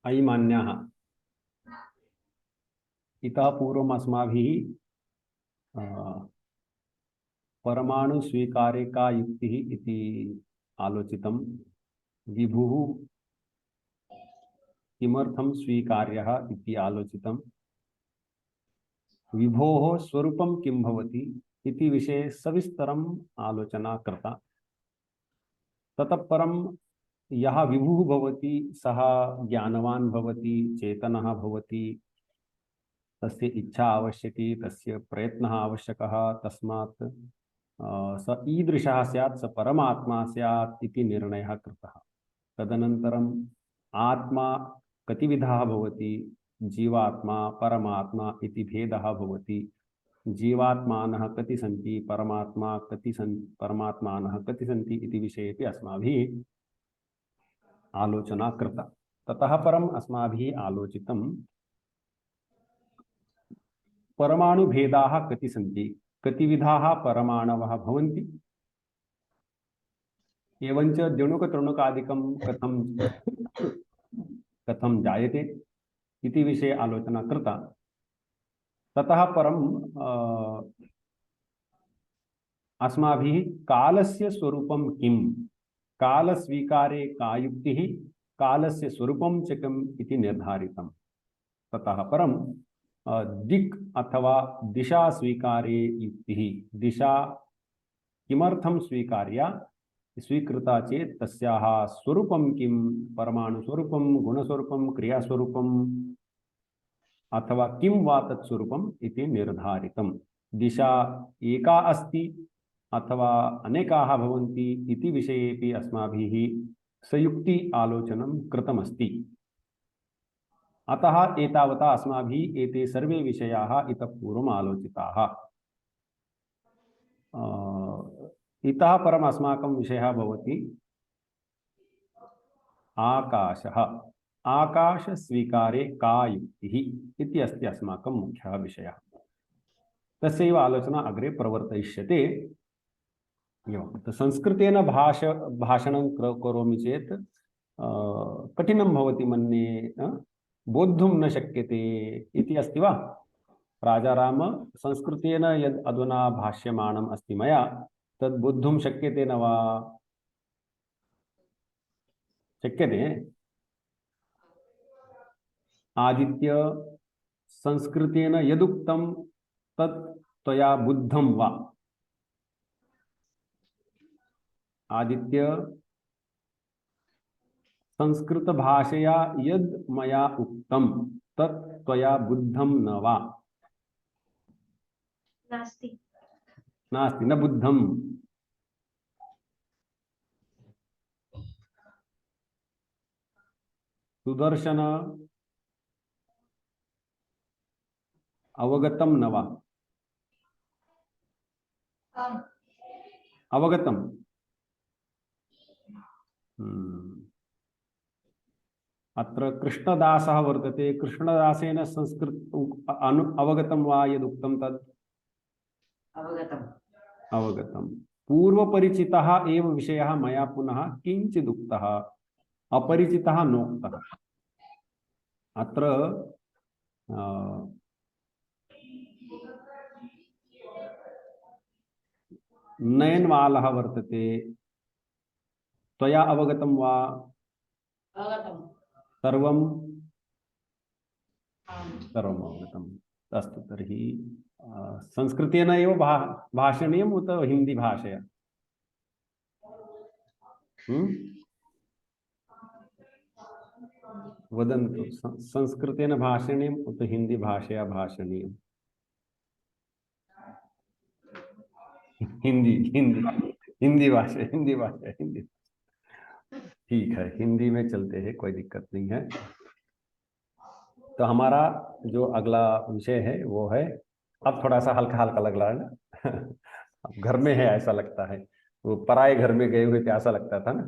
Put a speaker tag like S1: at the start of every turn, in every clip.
S1: अयि मान्याः, इतः पूर्वम् अस्माभिः परमाणु स्वीकारे का युक्तिः इति आलोचितं। विभुः किमर्थं स्वीकार्यः इति आलोचितं। विभोः स्वरूपं किं भवति इति विषये सविस्तरम् आलोचना कृता। ततः परं यः विभुः भवति सः ज्ञानवान् भवति, चेतनः भवति, तस्य इच्छा आवश्यकी, तस्य प्रयत्नः आवश्यकः। तस्मात् स ईदृशः स्यात्, स परमात्मा स्यात् इति निर्णयः कृतः। तदनन्तरम् आत्मा कतिविधः भवति, जीवात्मा परमात्मा इति भेदः भवति। जीवात्मानः कति सन्ति, परमात्मानः कति सन्ति इति विषयेपि अस्माभिः आलोचना कृता। ततः परम् अस्माभिः आलोचितं परमाणुभेदाः कति सन्ति, कतिविधाः परमाणवः भवन्ति, एवञ्च द्यणुकतृणुकादिकं कथं जायते इति विषये आलोचना कृता। ततः परं अस्माभिः कालस्य स्वरूपं किं, कालस्वीकारे का युक्तिः, कालस्य स्वरूपं च किम् इति निर्धारितम्। ततः परं दिक् अथवा दिशा स्वीकारे युक्तिः, दिशा किमर्थं स्वीकार्या, स्वीकृता चेत् तस्याः स्वरूपं किं, परमाणुस्वरूपं, गुणस्वरूपं, क्रियास्वरूपं अथवा किं वा तत्स्वरूपम् इति निर्धारितम्। दिशा एका अस्ति अथवा अनेकाः भवन्ति इति विषयेपि अस्माभिः सयुक्ति आलोचनं कृतमस्ति। अतः एतावता अस्माभिः एते सर्वे विषयाः इतः पूर्वम् आलोचिताः। इतः परम् अस्माकं विषयः भवति आकाशः। आकाशस्वीकारे का युक्तिः इति अस्ति अस्माकं मुख्यः विषयः। तस्यैव आलोचना अग्रे प्रवर्तयिष्यते। एवं संस्कृतेन भाषणं करोमि चेत् कठिनं भवति मन्ये, बोद्धुं न शक्यते इति अस्ति वा। राजाराम, संस्कृतेन यद् अधुना भाष्यमाणम् अस्ति मया तद् बोद्धुं शक्यते न वा? शक्यते। आदित्य, संस्कृतेन यदुक्तं तत् त्वया बुद्धं वा? आदित्य, संस्कृत भाषया यद् मया उक्तं तत् त्वया बुद्धं न वा?
S2: नास्ति।
S1: नास्ति, न बुद्धं। सुदर्शन, अवगतं न वा? अवगतम्। अत्र कृष्णदासः वर्तते, कृष्णदासेन संस्कृत अवगतं वा यदुक्तं तत्?
S2: अवगतम्।
S1: अवगतम्। पूर्वपरिचितः एव विषयः मया पुनः किञ्चिदुक्तः, अपरिचितः नोक्तः। अत्र नयनवालः वर्तते, त्वया अवगतं वा?
S2: अवगतम्।
S1: सर्वं सर्वम् अवगतम्। अस्तु, तर्हि संस्कृतेन एव भाषणीयम् उत हिंदी भाषया? वदन्तु, संस्कृतेन भाषणीयम् उत हिंदी भाषया भाषणीयम्? हिंदी हिंदी हिंदी भाषा, हिंदी भाषा, हिंदी। ठीक है, हिंदी में चलते हैं, कोई दिक्कत नहीं है। तो हमारा जो अगला विषय है वो है, अब थोड़ा सा हल्का हल्का लग रहा है ना अब घर में है ऐसा लगता है, वो पराए घर में गए हुए थे ऐसा लगता था ना।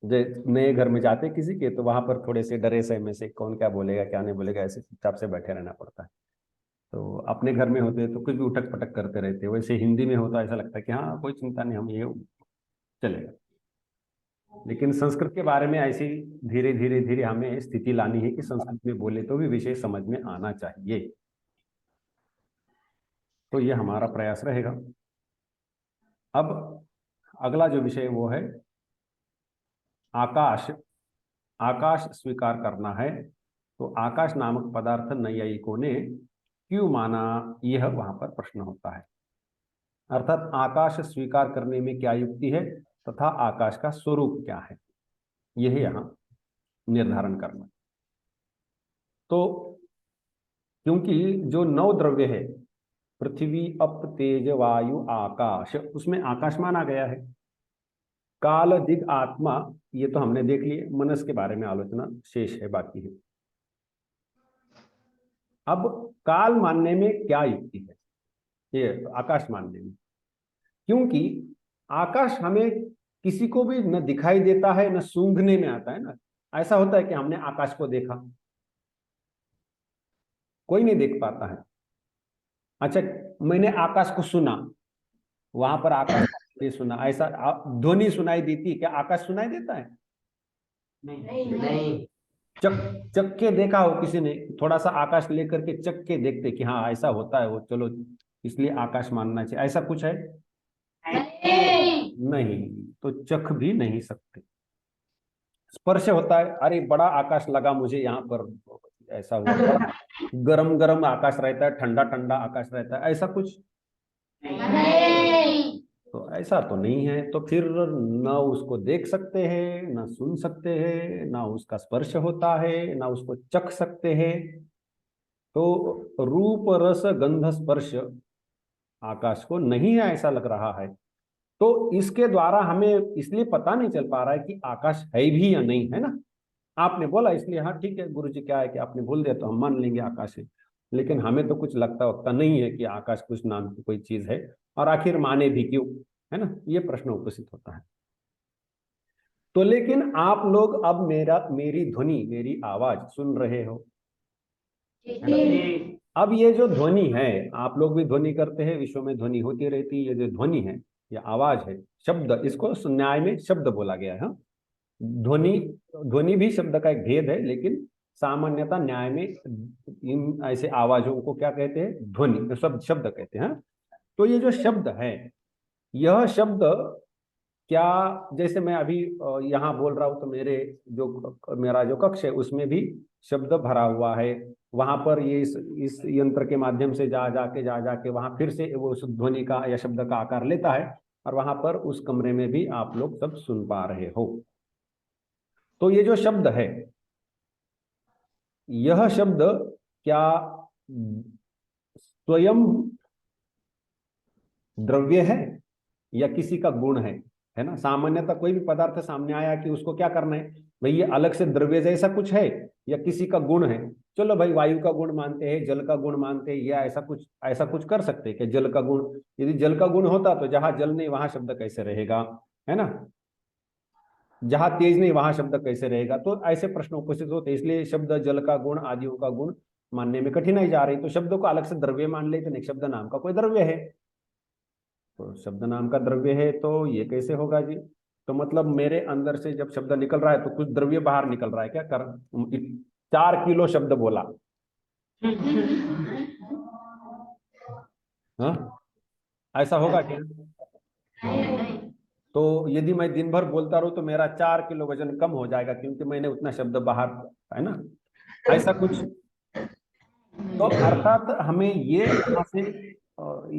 S1: जो नए घर में जाते किसी के, तो वहां पर थोड़े से डरे सहमे से, कौन क्या बोलेगा क्या नहीं बोलेगा, ऐसे चुपचाप से बैठे रहना पड़ता है। तो अपने घर में होते तो कुछ भी उठक पटक करते रहते, वैसे हिंदी में होता ऐसा लगता है कि हाँ कोई चिंता नहीं, हम ये चलेगा। लेकिन संस्कृत के बारे में ऐसी धीरे धीरे धीरे हमें स्थिति लानी है कि संस्कृत में बोले तो भी विषय समझ में आना चाहिए। तो ये हमारा प्रयास रहेगा। अब अगला जो विषय वो है आकाश। आकाश स्वीकार करना है। तो आकाश नामक पदार्थ नैयायिकों ने क्यों माना, यह वहां पर प्रश्न होता है। अर्थात आकाश स्वीकार करने में क्या युक्ति है तथा आकाश का स्वरूप क्या है, यह यहाँ निर्धारण करना। तो क्योंकि जो 9 द्रव्य है पृथ्वी अप तेज वायु आकाश, उसमें आकाश माना गया है। काल दिग आत्मा, ये तो हमने देख लिए। मनस के बारे में आलोचना शेष है, बाकी है। अब काल मानने में क्या युक्ति है, ये आकाश मानने में? क्योंकि आकाश हमें किसी को भी न दिखाई देता है न सूंघने में आता है ना। ऐसा होता है कि हमने आकाश को देखा, कोई नहीं देख पाता है। अच्छा, मैंने आकाश को सुना, वहां पर आकाश ने सुना, ऐसा ध्वनि सुनाई देती है, क्या आकाश सुनाई देता है?
S2: नहीं।
S1: चक के देखा हो किसी ने, थोड़ा सा आकाश लेकर के चक के देखते कि हाँ ऐसा होता है वो, चलो इसलिए आकाश मानना चाहिए, ऐसा कुछ है? नहीं, तो चख भी नहीं सकते। स्पर्श होता है, अरे बड़ा आकाश लगा मुझे यहाँ पर, ऐसा हुआ। गरम गरम आकाश रहता है, ठंडा ठंडा आकाश रहता है, ऐसा कुछ?
S2: नहीं।
S1: तो ऐसा तो नहीं है। तो फिर न उसको देख सकते हैं, न सुन सकते हैं, न उसका स्पर्श होता है, न उसको चख सकते हैं। तो रूप रस गंध स्पर्श आकाश को नहीं है, ऐसा लग रहा है। तो इसके द्वारा हमें इसलिए पता नहीं चल पा रहा है कि आकाश है भी या नहीं, है ना। आपने बोला इसलिए हाँ ठीक है गुरु जी, क्या है कि आपने बोल दिया तो हम मान लेंगे आकाश है। लेकिन हमें तो कुछ लगता वक्ता नहीं है कि आकाश कुछ नाम की कोई चीज है, और आखिर माने भी क्यों, है ना, ये प्रश्न उपस्थित होता है। तो लेकिन आप लोग अब मेरी ध्वनि, मेरी आवाज सुन रहे हो, है ना। अब ये जो ध्वनि है, आप लोग भी ध्वनि करते हैं, विश्व में ध्वनि होती रहती है। ये जो ध्वनि है, ये आवाज है, शब्द, इसको न्याय में शब्द बोला गया है। ध्वनि, ध्वनि भी शब्द का एक भेद है, लेकिन सामान्यतः न्याय में इन ऐसे आवाजों को क्या कहते हैं? ध्वनि, शब्द, शब्द कहते हैं। तो ये जो शब्द है, यह शब्द क्या, जैसे मैं अभी यहाँ बोल रहा हूँ तो मेरा जो कक्ष है उसमें भी शब्द भरा हुआ है। वहां पर ये इस यंत्र के माध्यम से जा जाके वहां फिर से वो उस ध्वनि का या शब्द का आकार लेता है, और वहां पर उस कमरे में भी आप लोग सब सुन पा रहे हो। तो ये जो शब्द है, यह शब्द क्या स्वयं द्रव्य है या किसी का गुण है ना। सामान्यतः कोई भी पदार्थ सामने आया कि उसको क्या करना है भाई, ये अलग से द्रव्य जैसा कुछ है या किसी का गुण है। चलो भाई, वायु का गुण मानते हैं, जल का गुण मानते हैं, या ऐसा कुछ कर सकते हैं कि जल का गुण, यदि जल का गुण होता तो जहां जल नहीं वहां शब्द कैसे रहेगा, है ना। जहां तेज नहीं वहां शब्द कैसे रहेगा। तो ऐसे प्रश्न उपस्थित होते, इसलिए शब्द जल का गुण आदियों का गुण मानने में कठिनाई जा रही। तो शब्दों को अलग से द्रव्य मान लेते नहीं, शब्द नाम का कोई द्रव्य है, तो शब्द नाम का द्रव्य है, तो ये कैसे होगा जी? तो मतलब मेरे अंदर से जब शब्द निकल रहा है तो कुछ द्रव्य बाहर निकल रहा है क्या? 4 किलो शब्द बोला, हाँ, ऐसा होगा क्या? तो यदि मैं दिन भर बोलता रहूं तो मेरा 4 किलो वजन कम हो जाएगा, क्योंकि मैंने उतना शब्द बाहर, है ना, ऐसा कुछ। तो अर्थात हमें ये यहाँ से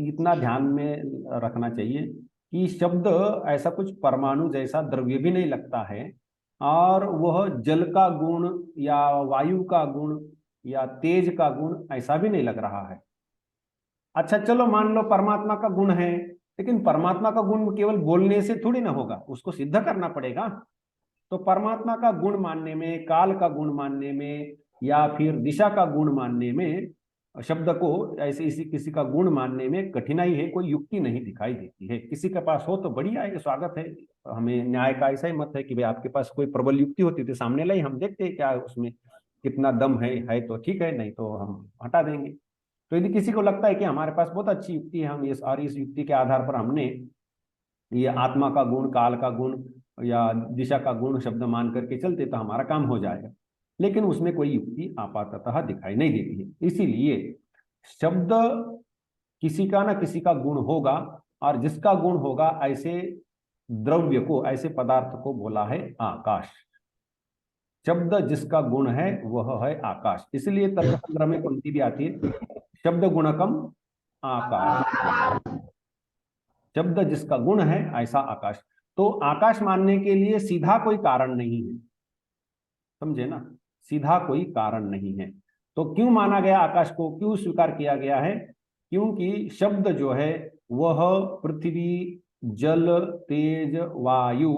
S1: इतना ध्यान में रखना चाहिए कि शब्द ऐसा कुछ परमाणु जैसा द्रव्य भी नहीं लगता है, और वह जल का गुण या वायु का गुण या तेज का गुण ऐसा भी नहीं लग रहा है। अच्छा चलो मान लो परमात्मा का गुण है, लेकिन परमात्मा का गुण केवल बोलने से थोड़ी ना होगा, उसको सिद्ध करना पड़ेगा। तो परमात्मा का गुण मानने में, काल का गुण मानने में, या फिर दिशा का गुण मानने में, शब्द को ऐसे इसी किसी का गुण मानने में कठिनाई है, कोई युक्ति नहीं दिखाई देती है। किसी के पास हो तो बढ़िया है, स्वागत है। हमें न्याय का ऐसा ही मत है कि भाई आपके पास कोई प्रबल युक्ति होती तो सामने लाई, हम देखते हैं क्या उसमें कितना दम है तो ठीक है, नहीं तो हम हटा देंगे। तो यदि किसी को लगता है कि हमारे पास बहुत अच्छी युक्ति है, हम इस युक्ति के आधार पर हमने ये आत्मा का गुण, काल का गुण या दिशा का गुण शब्द मान करके चलते तो हमारा काम हो जाएगा, लेकिन उसमें कोई युक्ति आपाततः दिखाई नहीं देती है। इसीलिए शब्द किसी का ना किसी का गुण होगा, और जिसका गुण होगा ऐसे द्रव्य को, ऐसे पदार्थ को बोला है आकाश। शब्द जिसका गुण है वह है आकाश। इसलिए तर्क संग्रह में पंक्ति भी आती है, शब्द गुणकम आकाश। शब्द जिसका गुण है ऐसा आकाश। तो आकाश मानने के लिए सीधा कोई कारण नहीं है, समझे ना, सीधा कोई कारण नहीं है। तो क्यों माना गया आकाश को, क्यों स्वीकार किया गया है? क्योंकि शब्द जो है वह पृथ्वी, जल, तेज, वायु,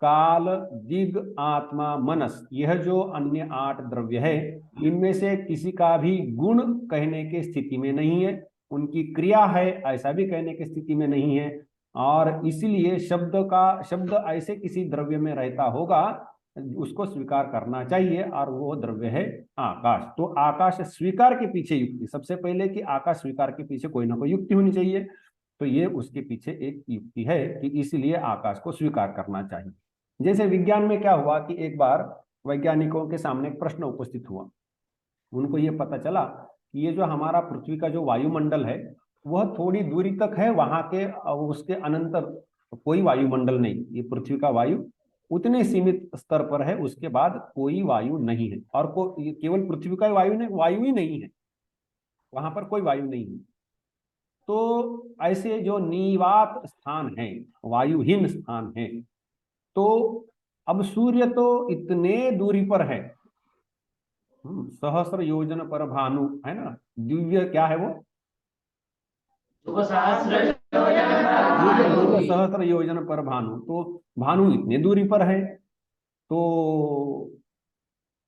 S1: काल, दिग, आत्मा, मनस, यह जो अन्य 8 द्रव्य है, इनमें से किसी का भी गुण कहने की स्थिति में नहीं है, उनकी क्रिया है ऐसा भी कहने की स्थिति में नहीं है। और इसलिए शब्द ऐसे किसी द्रव्य में रहता होगा उसको स्वीकार करना चाहिए, और वो द्रव्य है आकाश। तो आकाश स्वीकार के पीछे युक्ति, सबसे पहले कि आकाश स्वीकार के पीछे कोई ना कोई युक्ति होनी चाहिए, तो ये उसके पीछे एक युक्ति है कि इसलिए आकाश को स्वीकार करना चाहिए। जैसे विज्ञान में क्या हुआ कि एक बार वैज्ञानिकों के सामने एक प्रश्न उपस्थित हुआ। उनको ये पता चला कि ये जो हमारा पृथ्वी का जो वायुमंडल है वह थोड़ी दूरी तक है, वहां के उसके अनंतर कोई वायुमंडल नहीं, ये पृथ्वी का वायु उतने सीमित स्तर पर है, उसके बाद कोई वायु नहीं है, और केवल पृथ्वी का वायु ही नहीं है, वहां पर कोई वायु नहीं है। तो ऐसे जो नीवात स्थान है, वायुहीन स्थान है, तो अब सूर्य तो इतने दूरी पर है, सहस्र योजन पर भानु, है ना, दिव्य क्या है वो, सहस्र योजन पर भानु, तो भानु इतने दूरी पर है, तो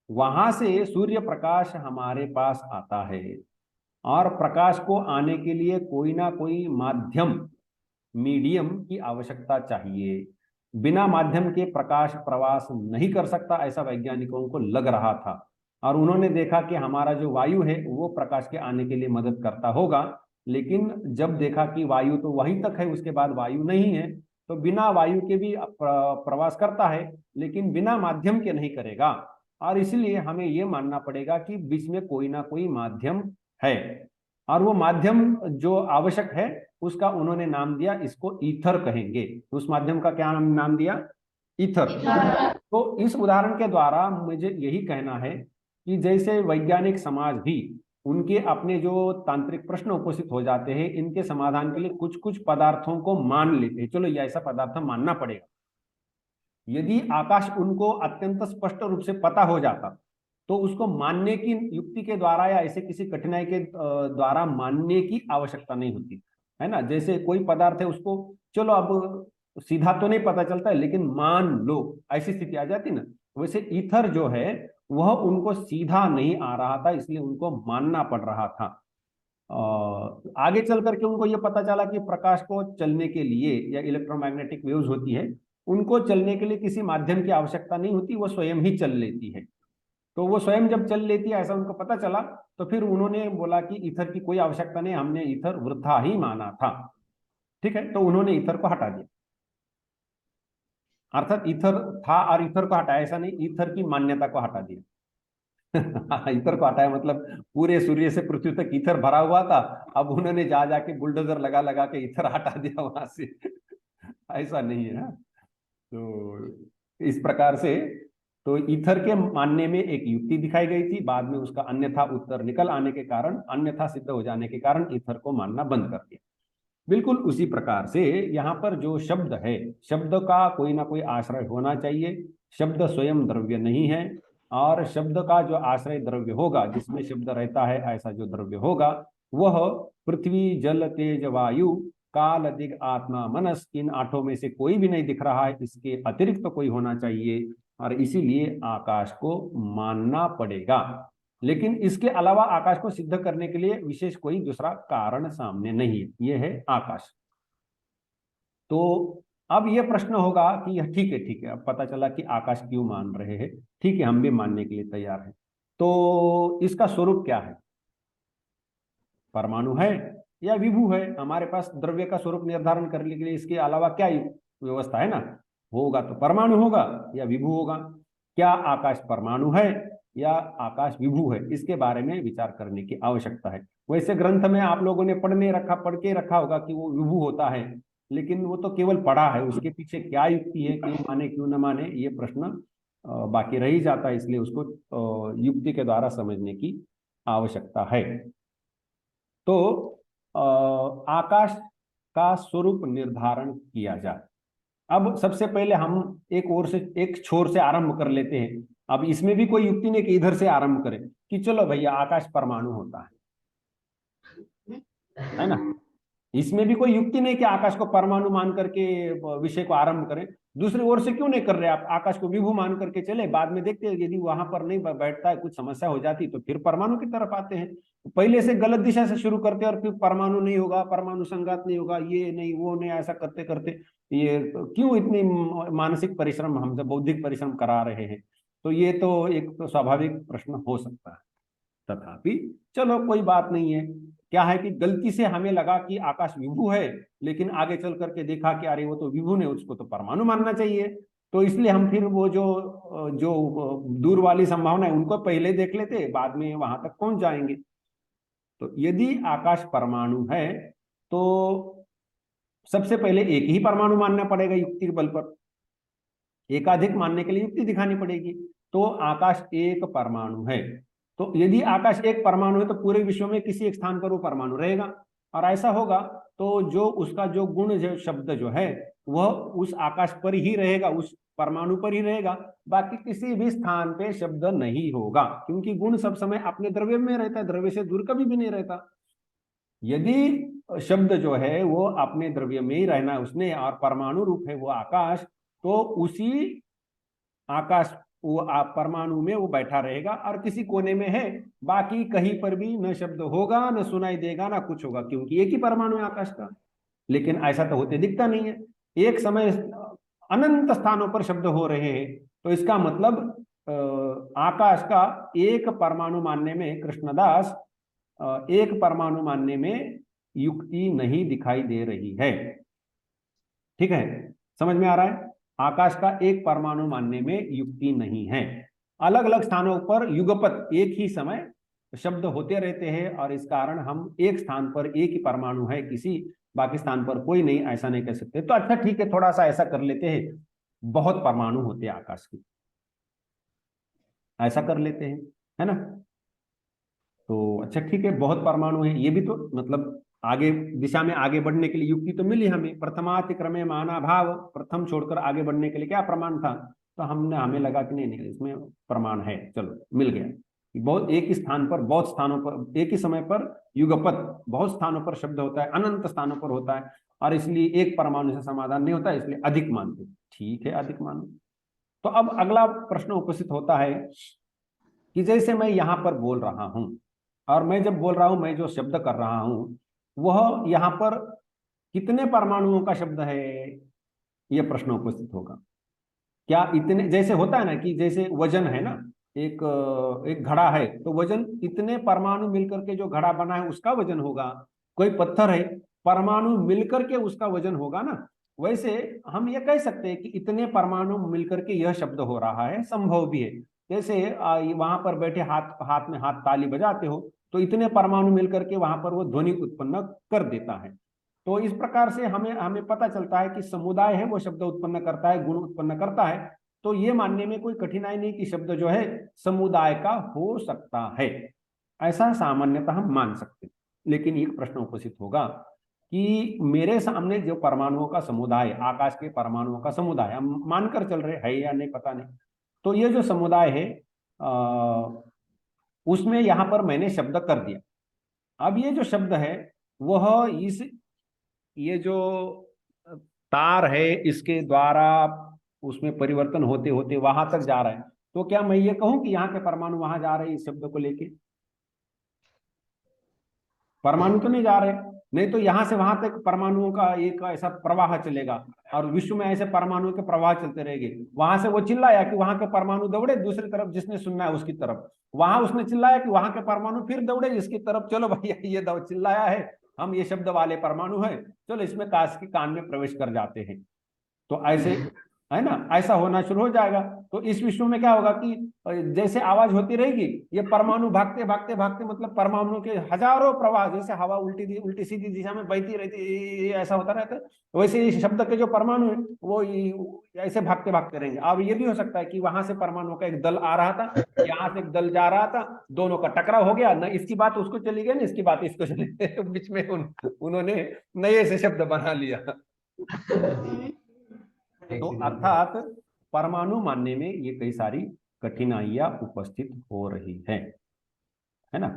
S1: वहां से सूर्य प्रकाश हमारे पास आता है, और प्रकाश को आने के लिए कोई ना कोई माध्यम, मीडियम की आवश्यकता चाहिए। बिना माध्यम के प्रकाश प्रवास नहीं कर सकता, ऐसा वैज्ञानिकों को लग रहा था, और उन्होंने देखा कि हमारा जो वायु है वो प्रकाश के आने के लिए मदद करता होगा। लेकिन जब देखा कि वायु तो वहीं तक है, उसके बाद वायु नहीं है, तो बिना वायु के भी प्रवास करता है, लेकिन बिना माध्यम के नहीं करेगा, और इसलिए हमें ये मानना पड़ेगा कि बीच में कोई ना कोई माध्यम है, और वो माध्यम जो आवश्यक है उसका उन्होंने नाम दिया, इसको ईथर कहेंगे। उस माध्यम का क्या नाम दिया? ईथर। तो इस उदाहरण के द्वारा मुझे यही कहना है कि जैसे वैज्ञानिक समाज भी उनके अपने जो तांत्रिक प्रश्न उपस्थित हो जाते हैं, इनके समाधान के लिए कुछ कुछ पदार्थों को मान लेते हैं, चलो ये ऐसा पदार्थ मानना पड़ेगा। यदि आकाश उनको अत्यंत स्पष्ट रूप से पता हो जाता तो उसको मानने की युक्ति के द्वारा या ऐसे किसी कठिनाई के द्वारा मानने की आवश्यकता नहीं होती, है ना। जैसे कोई पदार्थ है, उसको चलो अब सीधा तो नहीं पता चलता है, लेकिन मान लो, ऐसी स्थिति आ जाती ना। वैसे ईथर जो है वह उनको सीधा नहीं आ रहा था, इसलिए उनको मानना पड़ रहा था। आगे चल करके उनको यह पता चला कि प्रकाश को चलने के लिए, या इलेक्ट्रोमैग्नेटिक वेव्स होती है, उनको चलने के लिए किसी माध्यम की आवश्यकता नहीं होती, वो स्वयं ही चल लेती है। तो वो स्वयं जब चल लेती है ऐसा उनको पता चला, तो फिर उन्होंने बोला कि ईथर की कोई आवश्यकता नहीं, हमने ईथर वृथा ही माना था। ठीक है, तो उन्होंने ईथर को हटा दिया, अर्थात ईथर था और ईथर को हटाया ऐसा नहीं, ईथर की मान्यता को हटा दिया। ईथर को हटाया मतलब पूरे सूर्य से पृथ्वी तक ईथर भरा हुआ था, अब उन्होंने जा जाके बुलडोजर लगा लगा के ईथर हटा दिया वहां से। ऐसा नहीं है। तो इस प्रकार से तो ईथर के मानने में एक युक्ति दिखाई गई थी, बाद में उसका अन्यथा उत्तर निकल आने के कारण, अन्यथा सिद्ध हो जाने के कारण ईथर को मानना बंद कर दिया। बिल्कुल उसी प्रकार से यहाँ पर जो शब्द है, शब्द का कोई ना कोई आश्रय होना चाहिए। शब्द स्वयं द्रव्य नहीं है, और शब्द का जो आश्रय द्रव्य होगा, जिसमें शब्द रहता है ऐसा जो द्रव्य होगा, वह पृथ्वी, जल, तेज, वायु, काल, दिग, आत्मा, मनस, इन 8 में से कोई भी नहीं दिख रहा है, इसके अतिरिक्त तो कोई होना चाहिए, और इसीलिए आकाश को मानना पड़ेगा। लेकिन इसके अलावा आकाश को सिद्ध करने के लिए विशेष कोई दूसरा कारण सामने नहीं है, यह है आकाश। तो अब यह प्रश्न होगा कि यह ठीक है, अब पता चला कि आकाश क्यों मान रहे हैं, ठीक है, हम भी मानने के लिए तैयार हैं। तो इसका स्वरूप क्या है? परमाणु है, या विभू है, हमारे पास द्रव्य का स्वरूप निर्धारण करने के लिए इसके अलावा क्या व्यवस्था है ना, होगा तो परमाणु होगा या विभू होगा। क्या आकाश परमाणु है या आकाश विभू है, इसके बारे में विचार करने की आवश्यकता है। वैसे ग्रंथ में आप लोगों ने पढ़ के रखा होगा कि वो विभू होता है, लेकिन वो तो केवल पढ़ा है, उसके पीछे क्या युक्ति है, क्यों माने क्यों न माने, ये प्रश्न बाकी रह ही जाता है, इसलिए उसको युक्ति के द्वारा समझने की आवश्यकता है। तो आकाश का स्वरूप निर्धारण किया जाए। अब सबसे पहले हम एक छोर से आरंभ कर लेते हैं। अब इसमें भी कोई युक्ति नहीं कि इधर से आरंभ करें कि चलो भैया आकाश परमाणु होता है ना। इसमें भी कोई युक्ति नहीं कि आकाश को परमाणु मान करके विषय को आरंभ करें। दूसरी ओर से क्यों नहीं कर रहे आप, आकाश को विभू मान करके चले, बाद में देखते हैं यदि वहां पर नहीं बैठता है, कुछ समस्या हो जाती तो फिर परमाणु की तरफ आते हैं। पहले से गलत दिशा से शुरू करते हैं और फिर परमाणु नहीं होगा, परमाणु संघात नहीं होगा, ये नहीं वो नहीं, ऐसा करते करते ये क्यों इतनी मानसिक परिश्रम हमसे, बौद्धिक परिश्रम करा रहे हैं। तो ये तो एक तो स्वाभाविक प्रश्न हो सकता है। तथापि चलो कोई बात नहीं है। क्या है कि गलती से हमें लगा कि आकाश विभू है, लेकिन आगे चल करके देखा कि अरे वो तो विभू नहीं, उसको तो परमाणु मानना चाहिए। तो इसलिए हम फिर वो जो जो दूर वाली संभावना है उनको पहले देख लेते, बाद में वहां तक पहुंच जाएंगे। तो यदि आकाश परमाणु है तो सबसे पहले एक ही परमाणु मानना पड़ेगा युक्ति के बल पर, एकाधिक मानने के लिए युक्ति दिखानी पड़ेगी। तो आकाश एक परमाणु है, तो यदि आकाश एक परमाणु है तो पूरे विश्व में किसी एक स्थान पर वो परमाणु रहेगा, और ऐसा होगा तो जो उसका जो गुण जो शब्द जो है वह उस आकाश पर ही रहेगा, उस परमाणु पर ही रहेगा, बाकी किसी भी स्थान पे शब्द नहीं होगा, क्योंकि गुण सब समय अपने द्रव्य में रहता है, द्रव्य से दूर कभी भी नहीं रहता। यदि शब्द जो है वो अपने द्रव्य में ही रहना है उसने, और परमाणु रूप है वो आकाश, तो उसी आकाश वो परमाणु में वो बैठा रहेगा और किसी कोने में है, बाकी कहीं पर भी न शब्द होगा, न सुनाई देगा, ना कुछ होगा, क्योंकि एक ही परमाणु है आकाश का। लेकिन ऐसा तो होते दिखता नहीं है, एक समय अनंत स्थानों पर शब्द हो रहे हैं। तो इसका मतलब आकाश का एक परमाणु मानने में, कृष्णदास एक परमाणु मानने में युक्ति नहीं दिखाई दे रही है। ठीक है, समझ में आ रहा है? आकाश का एक परमाणु मानने में युक्ति नहीं है। अलग अलग स्थानों पर युगपत एक ही समय शब्द होते रहते हैं, और इस कारण हम एक स्थान पर एक ही परमाणु है किसी, बाकी स्थान पर कोई नहीं, ऐसा नहीं कह सकते। तो अच्छा ठीक है, थोड़ा सा ऐसा कर लेते हैं, बहुत परमाणु होते हैं आकाश की, ऐसा कर लेते हैं, है ना। तो अच्छा ठीक है, बहुत परमाणु है, ये भी तो मतलब आगे दिशा में आगे बढ़ने के लिए युक्ति तो मिली हमें। प्रथमातिक्रमे माना भाव, प्रथम छोड़कर आगे बढ़ने के लिए क्या प्रमाण था, तो हमें लगा कि नहीं इसमें प्रमाण है, चलो मिल गया। बहुत एक ही स्थान पर, बहुत स्थानों पर, एक ही समय पर युगपत बहुत स्थानों पर शब्द होता है, अनंत स्थानों पर होता है, और इसलिए एक परमाणु से समाधान नहीं होता, इसलिए अधिक मानते। ठीक है, अधिक मानो। तो अब अगला प्रश्न उपस्थित होता है कि जैसे मैं यहां पर बोल रहा हूं, और मैं जब बोल रहा हूं, मैं जो शब्द कर रहा हूं वह यहां पर कितने परमाणुओं का शब्द है, यह प्रश्न उपस्थित होगा। क्या इतने, जैसे होता है ना कि जैसे वजन है ना, एक एक घड़ा है, तो वजन इतने परमाणु मिलकर के जो घड़ा बना है उसका वजन होगा। कोई पत्थर है, परमाणु मिलकर के उसका वजन होगा ना। वैसे हम ये कह सकते हैं कि इतने परमाणु मिलकर के यह शब्द हो रहा है, संभव भी है। जैसे वहां पर बैठे हाथ हाथ में हाथ ताली बजाते हो, तो इतने परमाणु मिलकर के वहां पर वो ध्वनि उत्पन्न कर देता है। तो इस प्रकार से हमें हमें पता चलता है कि समुदाय है वो शब्द उत्पन्न करता है, गुण उत्पन्न करता है। तो ये मानने में कोई कठिनाई नहीं कि शब्द जो है समुदाय का हो सकता है, ऐसा सामान्यतः हम मान सकते हैं। लेकिन एक प्रश्न उपस्थित होगा कि मेरे सामने जो परमाणुओं का समुदाय, आकाश के परमाणुओं का समुदाय हम मानकर चल रहे हैं या नहीं पता नहीं, तो ये जो समुदाय है उसमें यहां पर मैंने शब्द कर दिया। अब ये जो शब्द है वह ये जो तार है इसके द्वारा उसमें परिवर्तन होते होते वहां तक जा रहा है। तो क्या मैं ये कहूं कि यहाँ के परमाणु वहां जा रहे हैं इस शब्द को लेके? परमाणु तो नहीं जा रहे, नहीं तो यहां से वहां तक परमाणुओं का एक ऐसा प्रवाह चलेगा, और विश्व में ऐसे परमाणुओं के प्रवाह चलते रहेंगे। वहां से वो चिल्लाया कि वहां के परमाणु दौड़े दूसरी तरफ, जिसने सुनना है उसकी तरफ। वहां उसने चिल्लाया कि वहां के परमाणु फिर दौड़े इसकी तरफ, चलो भैया ये चिल्लाया है, हम ये शब्द वाले परमाणु हैं, चलो इसमें काश के कान में प्रवेश कर जाते हैं। तो ऐसे है ना, ऐसा होना शुरू हो जाएगा। तो इस विश्व में क्या होगा कि जैसे आवाज होती रहेगी, ये परमाणु भागते भागते भागते, मतलब परमाणु के हजारों प्रवाह, जैसे हवा उल्टी सीधी दिशा में बहती रहती, ऐसा होता रहता है, वैसे इस शब्द के जो परमाणु है वो ऐसे भागते भागते रहेंगे। अब ये भी हो सकता है कि वहां से परमाणु का एक दल आ रहा था, यहाँ से एक दल जा रहा था, दोनों का टकराव हो गया, न इसकी बात उसको चली गई, न इसकी बात इसको चली गई, बीच में उन्होंने नए से शब्द बना लिया। तो अर्थात परमाणु मानने में ये कई सारी कठिनाइयां उपस्थित हो रही है ना।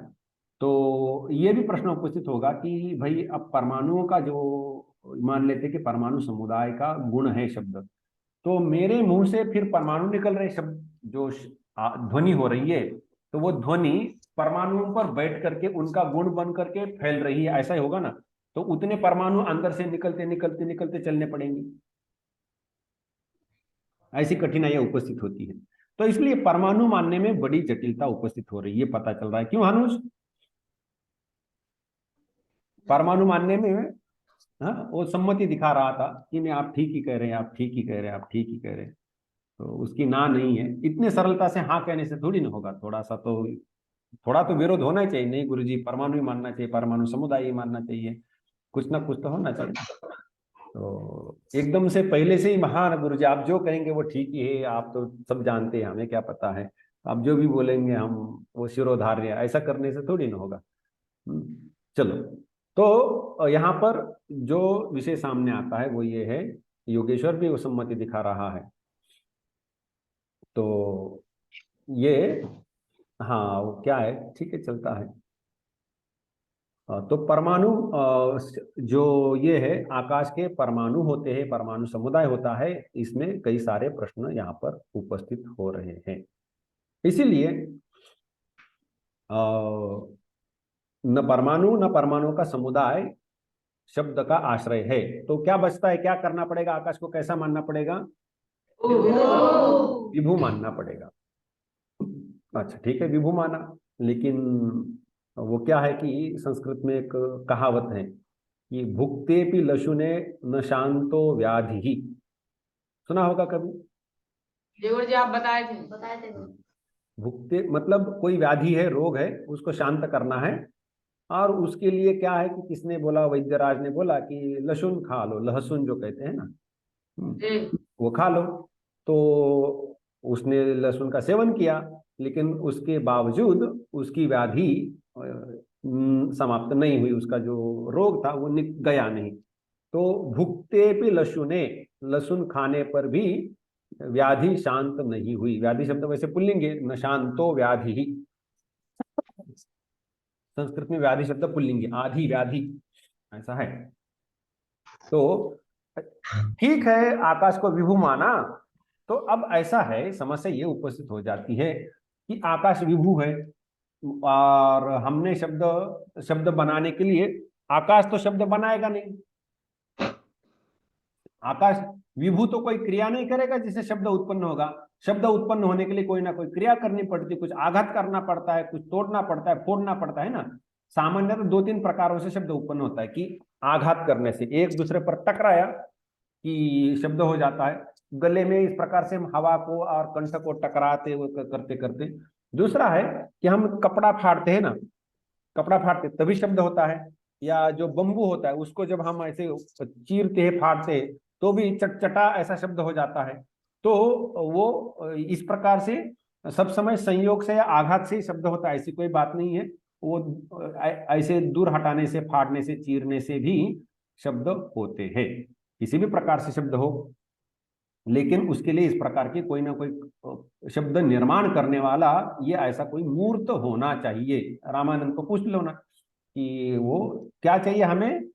S1: तो ये भी प्रश्न उपस्थित होगा कि भाई अब परमाणुओं का जो, मान लेते कि परमाणु समुदाय का गुण है शब्द, तो मेरे मुंह से फिर परमाणु निकल रहे शब्द, जो ध्वनि हो रही है, तो वो ध्वनि परमाणुओं पर बैठ करके उनका गुण बन करके फैल रही है, ऐसा ही होगा ना। तो उतने परमाणु अंदर से निकलते निकलते निकलते चलने पड़ेंगे, ऐसी कठिनाइयां उपस्थित होती है। तो इसलिए परमाणु मानने में बड़ी जटिलता उपस्थित हो रही है, पता चल रहा है। क्यों अनुज? परमाणु मानने में हाँ, वो सम्मति दिखा रहा था कि मैं, आप ठीक ही कह रहे हैं, आप ठीक ही कह रहे हैं, आप ठीक ही कह रहे हैं। तो उसकी ना नहीं है, इतने सरलता से हाँ कहने से थोड़ी ना होगा, थोड़ा तो विरोध होना चाहिए। नहीं गुरुजी, परमाणु ही मानना चाहिए, परमाणु समुदाय ही मानना चाहिए, कुछ ना कुछ तो होना चाहिए। तो एकदम से पहले से ही महान गुरुजी आप जो कहेंगे वो ठीक ही है, आप तो सब जानते हैं, हमें क्या पता है, आप जो भी बोलेंगे हम वो शिरोधार्य, ऐसा करने से थोड़ी ना होगा। चलो, तो यहाँ पर जो विषय सामने आता है वो ये है, योगेश्वर भी वो सम्मति दिखा रहा है। तो ये, हाँ वो क्या है, ठीक है चलता है। तो परमाणु, जो ये है, आकाश के परमाणु होते हैं, परमाणु समुदाय होता है, इसमें कई सारे प्रश्न यहाँ पर उपस्थित हो रहे हैं। इसीलिए न परमाणु का समुदाय शब्द का आश्रय है। तो क्या बचता है, क्या करना पड़ेगा, आकाश को कैसा मानना पड़ेगा? विभू मानना पड़ेगा। अच्छा ठीक है, विभू माना, लेकिन वो क्या है कि संस्कृत में एक कहावत है कि भुक्ते पि लशुने न शांतो व्याधि ही, सुना होगा कभी?
S2: देवर जी आप बताए थे।
S1: भुक्ते मतलब कोई व्याधि है, रोग है, उसको शांत करना है, और उसके लिए क्या है कि किसने बोला, वैद्यराज ने बोला कि लहसुन खा लो, लहसुन जो कहते हैं ना, वो खा लो। तो उसने लहसुन का सेवन किया, लेकिन उसके बावजूद उसकी व्याधि समाप्त नहीं हुई, उसका जो रोग था वो गया नहीं। तो भुक्ते पे लहसुने, लहसुन खाने पर भी व्याधि शांत नहीं हुई। व्याधि शब्द वैसे पुल्लिंग है, न शांतो व्याधि ही, संस्कृत में व्याधि शब्द पुल्लिंग है, आधि व्याधि ऐसा है। तो ठीक है, आकाश को विभू माना, तो अब ऐसा है, समस्या ये उपस्थित हो जाती है कि आकाश विभू है, और हमने शब्द शब्द बनाने के लिए, आकाश तो शब्द बनाएगा नहीं, आकाश विभू तो कोई क्रिया नहीं करेगा जिससे शब्द उत्पन्न होगा। शब्द उत्पन्न होने के लिए कोई ना कोई क्रिया करनी पड़ती है, कुछ आघात करना पड़ता है, कुछ तोड़ना पड़ता है, फोड़ना पड़ता है ना। सामान्यतः दो तीन प्रकारों से शब्द उत्पन्न होता है, कि आघात करने से, एक दूसरे पर टकराया कि शब्द हो जाता है, गले में इस प्रकार से हम हवा को और कंठ को टकराते करते करते। दूसरा है कि हम कपड़ा फाड़ते हैं ना, कपड़ा फाड़ते तभी शब्द होता है, या जो बंबू होता है उसको जब हम ऐसे चीरते हैं, फाड़ते हैं, तो भी चटचटा ऐसा शब्द हो जाता है। तो वो इस प्रकार से सब समय संयोग से या आघात से ही शब्द होता है, ऐसी कोई बात नहीं है। वो ऐसे दूर हटाने से, फाड़ने से, चीरने से भी शब्द होते हैं, किसी भी प्रकार से शब्द हो, लेकिन उसके लिए इस प्रकार की कोई ना कोई शब्द निर्माण करने वाला, ये ऐसा कोई मूर्त होना चाहिए। रामानंद को पूछ लो ना कि वो क्या चाहिए हमें।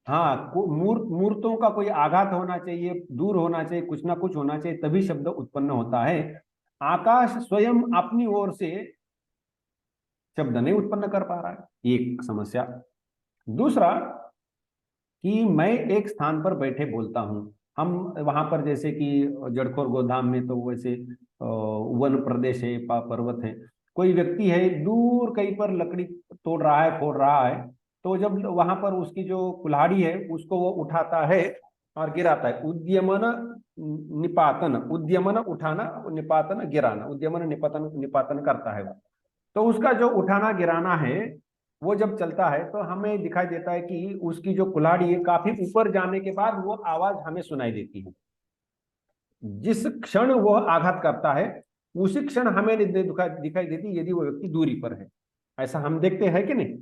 S1: हाँ, मूर्तों का कोई आघात होना चाहिए, दूर होना चाहिए, कुछ ना कुछ होना चाहिए, तभी शब्द उत्पन्न होता है। आकाश स्वयं अपनी ओर से शब्द नहीं उत्पन्न कर पा रहा है, एक समस्या। दूसरा कि मैं एक स्थान पर बैठे बोलता हूं, हम वहां पर जैसे कि जड़खोर गोधाम में तो वैसे वन प्रदेश है, पर्वत है, कोई व्यक्ति है दूर कहीं पर लकड़ी तोड़ रहा है, फोड़ रहा है, तो जब वहां पर उसकी जो कुल्हाड़ी है उसको वो उठाता है और गिराता है, उद्यमन निपातन, उद्यमन उठाना, निपातन गिराना, उद्यमन निपातन निपातन करता है वो। तो उसका जो उठाना गिराना है वो जब चलता है तो हमें दिखाई देता है कि उसकी जो कुल्हाड़ी है काफी ऊपर जाने के बाद वो आवाज हमें सुनाई देती है। जिस क्षण वो आघात करता है उसी क्षण हमें दिखाई देती यदि वो व्यक्ति दूरी पर है। ऐसा हम देखते हैं कि नहीं,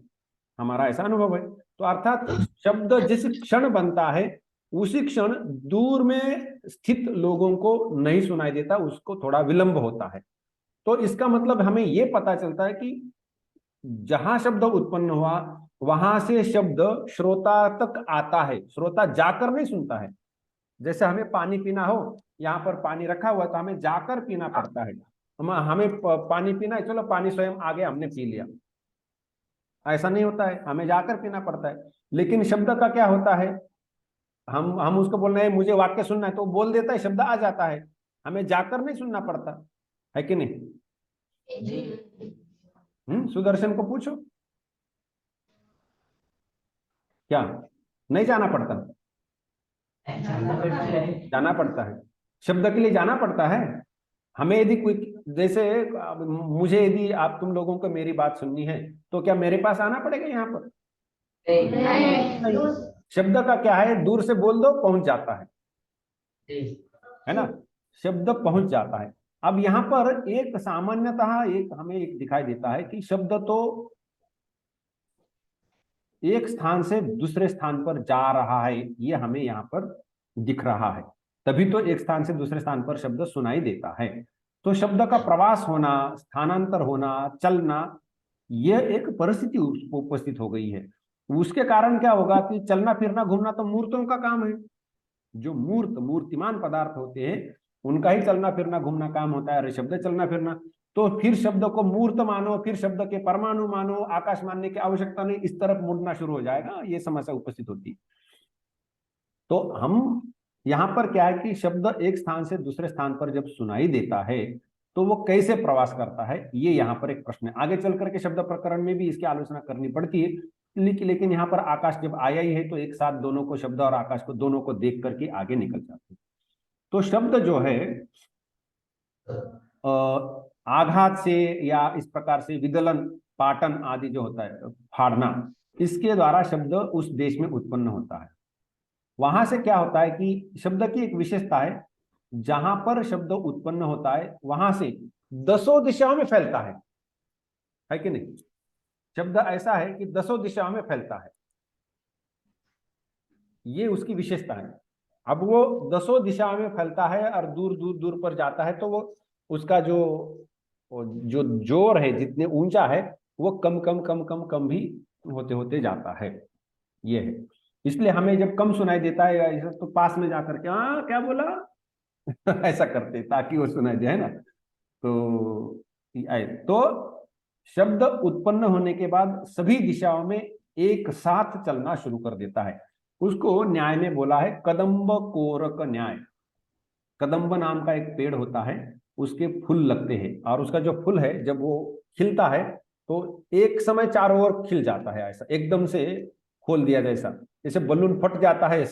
S1: हमारा ऐसा अनुभव है। तो अर्थात शब्द जिस क्षण बनता है उसी क्षण दूर में स्थित लोगों को नहीं सुनाई देता, उसको थोड़ा विलंब होता है। तो इसका मतलब हमें यह पता चलता है कि जहां शब्द उत्पन्न हुआ वहां से शब्द श्रोता तक आता है, श्रोता जाकर नहीं सुनता है। जैसे हमें पानी पीना हो, यहाँ पर पानी रखा हुआ तो हमें जाकर पीना पड़ता है। हमें पानी पीना है, चलो पानी स्वयं आ गया, हमने पी लिया, ऐसा नहीं होता है, हमें जाकर पीना पड़ता है। लेकिन शब्द का क्या होता है, हम उसको बोल रहे हैं मुझे वाक्य सुनना है तो बोल देता है, शब्द आ जाता है, हमें जाकर नहीं सुनना पड़ता है कि नहीं। सुदर्शन को पूछो, क्या नहीं जाना पड़ता, जाना पड़ता है, शब्द के लिए जाना पड़ता है हमें। यदि कोई, जैसे मुझे यदि आप तुम लोगों को मेरी बात सुननी है तो क्या मेरे पास आना पड़ेगा यहाँ पर? नहीं। शब्द का क्या है, दूर से बोल दो पहुंच जाता है ना, शब्द पहुंच जाता है। अब यहाँ पर एक सामान्यतः एक हमें एक दिखाई देता है कि शब्द तो एक स्थान से दूसरे स्थान पर जा रहा है, ये हमें यहाँ पर दिख रहा है, तभी तो एक स्थान से दूसरे स्थान पर शब्द सुनाई देता है। तो शब्द का प्रवास होना, स्थानांतर होना, चलना, यह एक परिस्थिति उपस्थित हो गई है। उसके कारण क्या होगा कि चलना फिरना घूमना तो मूर्तों का काम है। जो मूर्तिमान पदार्थ होते हैं उनका ही चलना फिरना घूमना काम होता है, अरे शब्द चलना फिरना। तो फिर शब्द को मूर्त मानो, फिर शब्द के परमाणु मानो, आकाश मानने की आवश्यकता नहीं, इस तरफ मुड़ना शुरू हो जाएगा, ये समस्या उपस्थित होती है। तो हम यहाँ पर क्या है कि शब्द एक स्थान से दूसरे स्थान पर जब सुनाई देता है तो वो कैसे प्रवास करता है, ये यहाँ पर एक प्रश्न है। आगे चल करके शब्द प्रकरण में भी इसकी आलोचना करनी पड़ती है, लेकिन यहाँ पर आकाश जब आया ही है तो एक साथ दोनों को, शब्द और आकाश को, दोनों को देख करके आगे निकल जाते हैं। तो शब्द जो है आघात से या इस प्रकार से विदलन, पाटन आदि जो होता है, फाड़ना, इसके द्वारा शब्द उस देश में उत्पन्न होता है। वहां से क्या होता है कि शब्द की एक विशेषता है, जहां पर शब्द उत्पन्न होता है वहां से दसों दिशाओं में फैलता है कि नहीं। शब्द ऐसा है कि दसों दिशाओं में फैलता है, ये उसकी विशेषता है। अब वो दसों दिशाओं में फैलता है और दूर दूर दूर पर जाता है, तो वो उसका जो जो जोर है, जितने ऊंचा है, वो कम कम कम कम कम भी होते होते जाता है, ये है। इसलिए हमें जब कम सुनाई देता है तो पास में जाकर के हाँ क्या बोला ऐसा करते ताकि वो सुनाई दे, है ना। तो शब्द उत्पन्न होने के बाद सभी दिशाओं में एक साथ चलना शुरू कर देता है। उसको न्याय में बोला है कदम्ब कोरक न्याय। कदम्ब नाम का एक पेड़ होता है, उसके फूल लगते हैं, और उसका जो फूल है जब वो खिलता है तो एक समय चारों ओर खिल जाता है, ऐसा एकदम से खोल दिया जैसा, जैसे बलून फट जाता है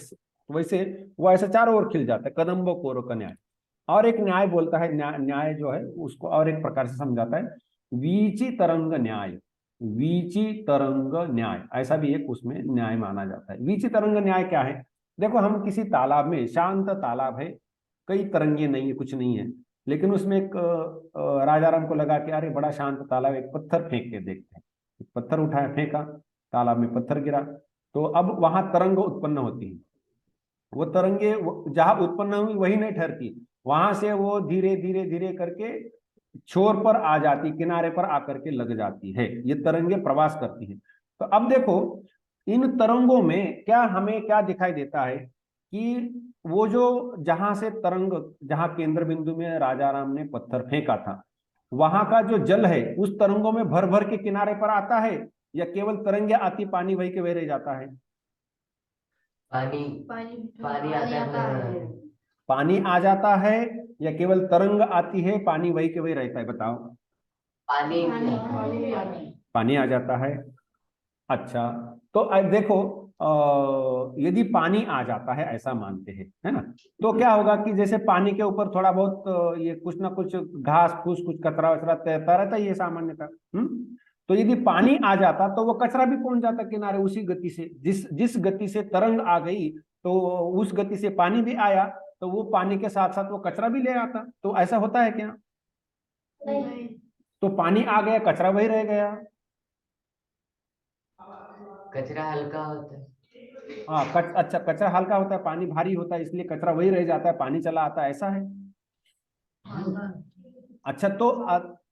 S1: वैसे वो ऐसा चारों ओर खिल जाता है, कदम्ब कोरक न्याय। और एक न्याय बोलता है, न्याय जो है उसको और एक प्रकार से समझाता है, वीची तरंग न्याय। वीची तरंग न्याय ऐसा भी एक उसमें न्याय माना जाता है। वीची तरंग न्याय क्या है, देखो हम किसी तालाब में, शांत तालाब है, कई तरंगे नहीं है, कुछ नहीं है, लेकिन उसमें एक राजा राम को लगा कि अरे बड़ा शांत तालाब, एक पत्थर फेंक के देखते हैं। एक पत्थर उठाया, फेंका, तालाब में पत्थर गिरा, तो अब वहां तरंग उत्पन्न होती है। वो तरंगे जहां उत्पन्न हुई वही नहीं ठहरती, वहां से वो धीरे धीरे धीरे करके छोर पर आ जाती, किनारे पर आकर के लग जाती है, ये तरंगे प्रवास करती हैं। तो अब देखो इन तरंगों में क्या हमें क्या दिखाई देता है कि वो जो जहां से तरंग, जहां केंद्र बिंदु में राजा राम ने पत्थर फेंका था, वहां का जो जल है उस तरंगों में भर भर के किनारे पर आता है, या केवल तरंगे आती पानी वही के वही रह जाता है?
S3: पानी पानी पानी आता है।
S1: पानी आ जाता है या केवल तरंग आती है, पानी वही के वही रहता है, बताओ।
S3: पानी
S1: पानी आ जाता है। अच्छा, तो देखो, यदि पानी आ जाता है ऐसा मानते हैं, है ना, तो क्या होगा कि जैसे पानी के ऊपर थोड़ा बहुत ये कुछ ना कुछ घास फूस कुछ कचरा वचरा तैरता रहता है, ये सामान्यतः। तो यदि पानी आ जाता तो वो कचरा भी पहुंच जाता किनारे उसी गति से, जिस जिस गति से तरंग आ गई, तो उस गति से पानी भी आया, तो वो पानी के साथ साथ वो कचरा भी ले आता। तो ऐसा होता है क्या?
S4: नहीं।
S1: तो पानी आ गया, कचरा वही रह गया।
S3: कचरा हल्का होता है।
S1: हाँ, अच्छा, कचरा हल्का होता है, पानी भारी होता है, इसलिए कचरा वही रह जाता है, पानी चला आता है, ऐसा है। अच्छा, तो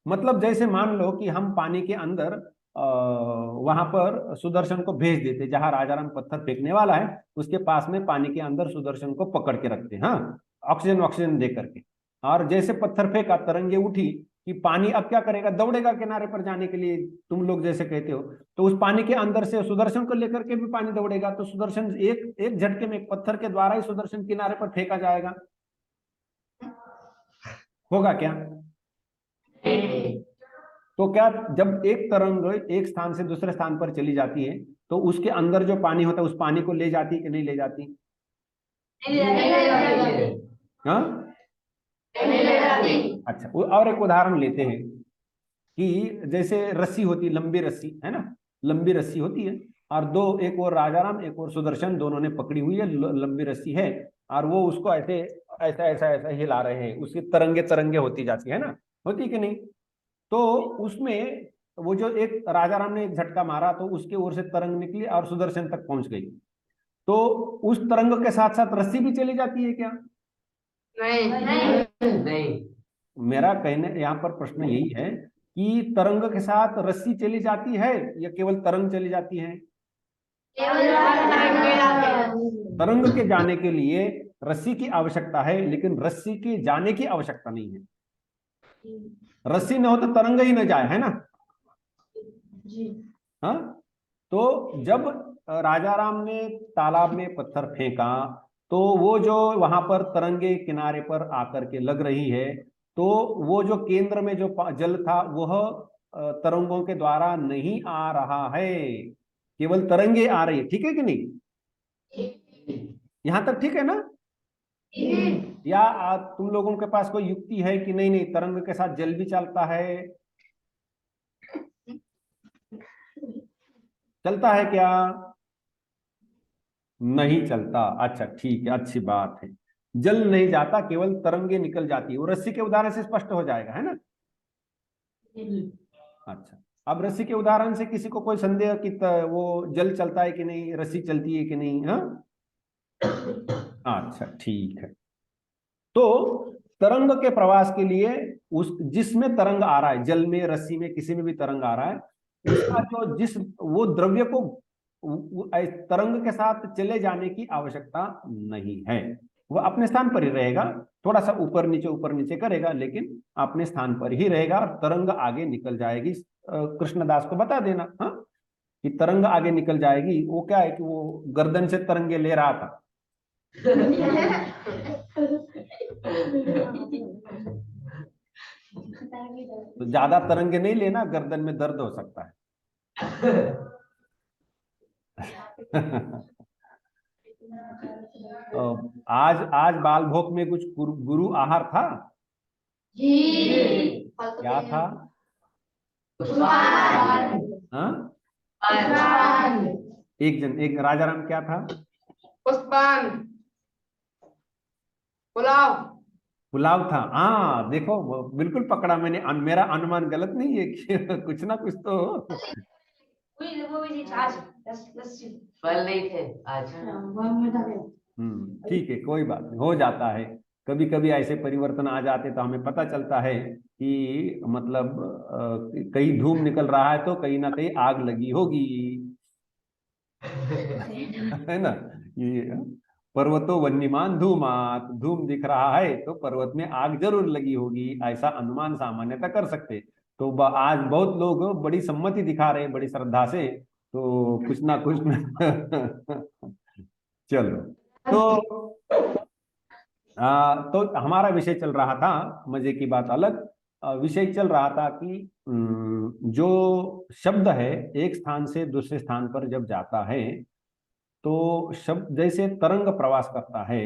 S1: मतलब जैसे मान लो कि हम पानी के अंदर वहां पर सुदर्शन को भेज देते, जहां राजाराम पत्थर फेंकने वाला है उसके पास में पानी के अंदर सुदर्शन को पकड़ के रखते, हाँ, ऑक्सीजन ऑक्सीजन दे करके। और जैसे पत्थर फेंका, तरंगे उठी कि पानी अब क्या करेगा, दौड़ेगा किनारे पर जाने के लिए, तुम लोग जैसे कहते हो, तो उस पानी के अंदर से सुदर्शन को लेकर के भी पानी दौड़ेगा, तो सुदर्शन एक एक झटके में, एक पत्थर के द्वारा ही सुदर्शन किनारे पर फेंका जाएगा। होगा क्या? तो क्या, जब एक तरंग एक स्थान से दूसरे स्थान पर चली जाती है, तो उसके अंदर जो पानी होता है उस पानी को ले जाती है कि नहीं ले जाती? हाँ, अच्छा, और एक उदाहरण लेते हैं कि जैसे रस्सी होती, लंबी रस्सी है ना, लंबी रस्सी होती है, और दो, एक और राजाराम एक और सुदर्शन, दोनों ने पकड़ी हुई है, लंबी रस्सी है, और वो उसको ऐसे ऐसा ऐसा ऐसा हिला रहे हैं, उसकी तरंगे तरंगे होती जाती है ना, होती कि नहीं? तो उसमें वो जो एक राजाराम ने एक झटका मारा, तो उसके ओर से तरंग निकली और सुदर्शन तक पहुंच गई, तो उस तरंग के साथ साथ रस्सी भी चली जाती है क्या?
S3: नहीं।
S1: मेरा कहने यहाँ पर प्रश्न यही है कि तरंग के साथ रस्सी चली जाती है या केवल तरंग चली जाती है? तरंग के जाने के लिए रस्सी की आवश्यकता है, लेकिन रस्सी के जाने की आवश्यकता नहीं है। रस्सी न हो तो तरंग ही न जाए, है ना? हाँ, तो जब राजाराम ने तालाब में पत्थर फेंका, तो वो जो वहां पर तरंगे किनारे पर आकर के लग रही है, तो वो जो केंद्र में जो जल था वह तरंगों के द्वारा नहीं आ रहा है, केवल तरंगे आ रही है। ठीक है कि नहीं? यहां तक ठीक है ना? या तुम लोगों के पास कोई युक्ति है कि नहीं नहीं तरंग के साथ जल भी चलता है? चलता है क्या? नहीं चलता। अच्छा, ठीक है, अच्छी बात है। जल नहीं जाता, केवल तरंगे निकल जाती है। वो रस्सी के उदाहरण से स्पष्ट हो जाएगा, है ना? अच्छा, अब रस्सी के उदाहरण से किसी को कोई संदेह कि वो जल चलता है कि नहीं, रस्सी चलती है कि नहीं? हाँ, अच्छा, ठीक है। तो तरंग के प्रवास के लिए उस जिसमें तरंग आ रहा है, जल में, रस्सी में, किसी में भी तरंग आ रहा है, उसका जो जिस वो द्रव्य को तरंग के साथ चले जाने की आवश्यकता नहीं है, वह अपने स्थान पर ही रहेगा, थोड़ा सा ऊपर नीचे करेगा, लेकिन अपने स्थान पर ही रहेगा और तरंग आगे निकल जाएगी। कृष्णदास को बता देना, हाँ, कि तरंग आगे निकल जाएगी। वो क्या है कि वो गर्दन से तरंगे ले रहा था। तो ज्यादा तरंगे नहीं लेना, गर्दन में दर्द हो सकता है। आज आज बाल भोग में कुछ गुरु आहार था? क्या था? हाँ, एक राजाराम क्या था?
S2: पुष्पान, पुलाव।
S1: पुलाव था। हाँ, देखो, वो बिल्कुल पकड़ा मैंने, मेरा अनुमान गलत नहीं है कि कुछ ना कुछ तो।
S3: फल नहीं थे आज।
S1: ठीक है, कोई बात नहीं, हो जाता है। कभी कभी ऐसे परिवर्तन आ जाते तो हमें पता चलता है कि मतलब कहीं धूम निकल रहा है तो कहीं ना कहीं आग लगी होगी। है ना? ये पर्वतो वन्यमान धूमात, धूम दिख रहा है तो पर्वत में आग जरूर लगी होगी, ऐसा अनुमान सामान्यतः कर सकते। तो आज बहुत लोग बड़ी सम्मति दिखा रहे हैं, बड़ी श्रद्धा से, तो कुछ ना कुछ चलो, तो तो हमारा विषय चल रहा था, मजे की बात अलग, विषय चल रहा था कि जो शब्द है एक स्थान से दूसरे स्थान पर जब जाता है तो शब्द जैसे तरंग प्रवास करता है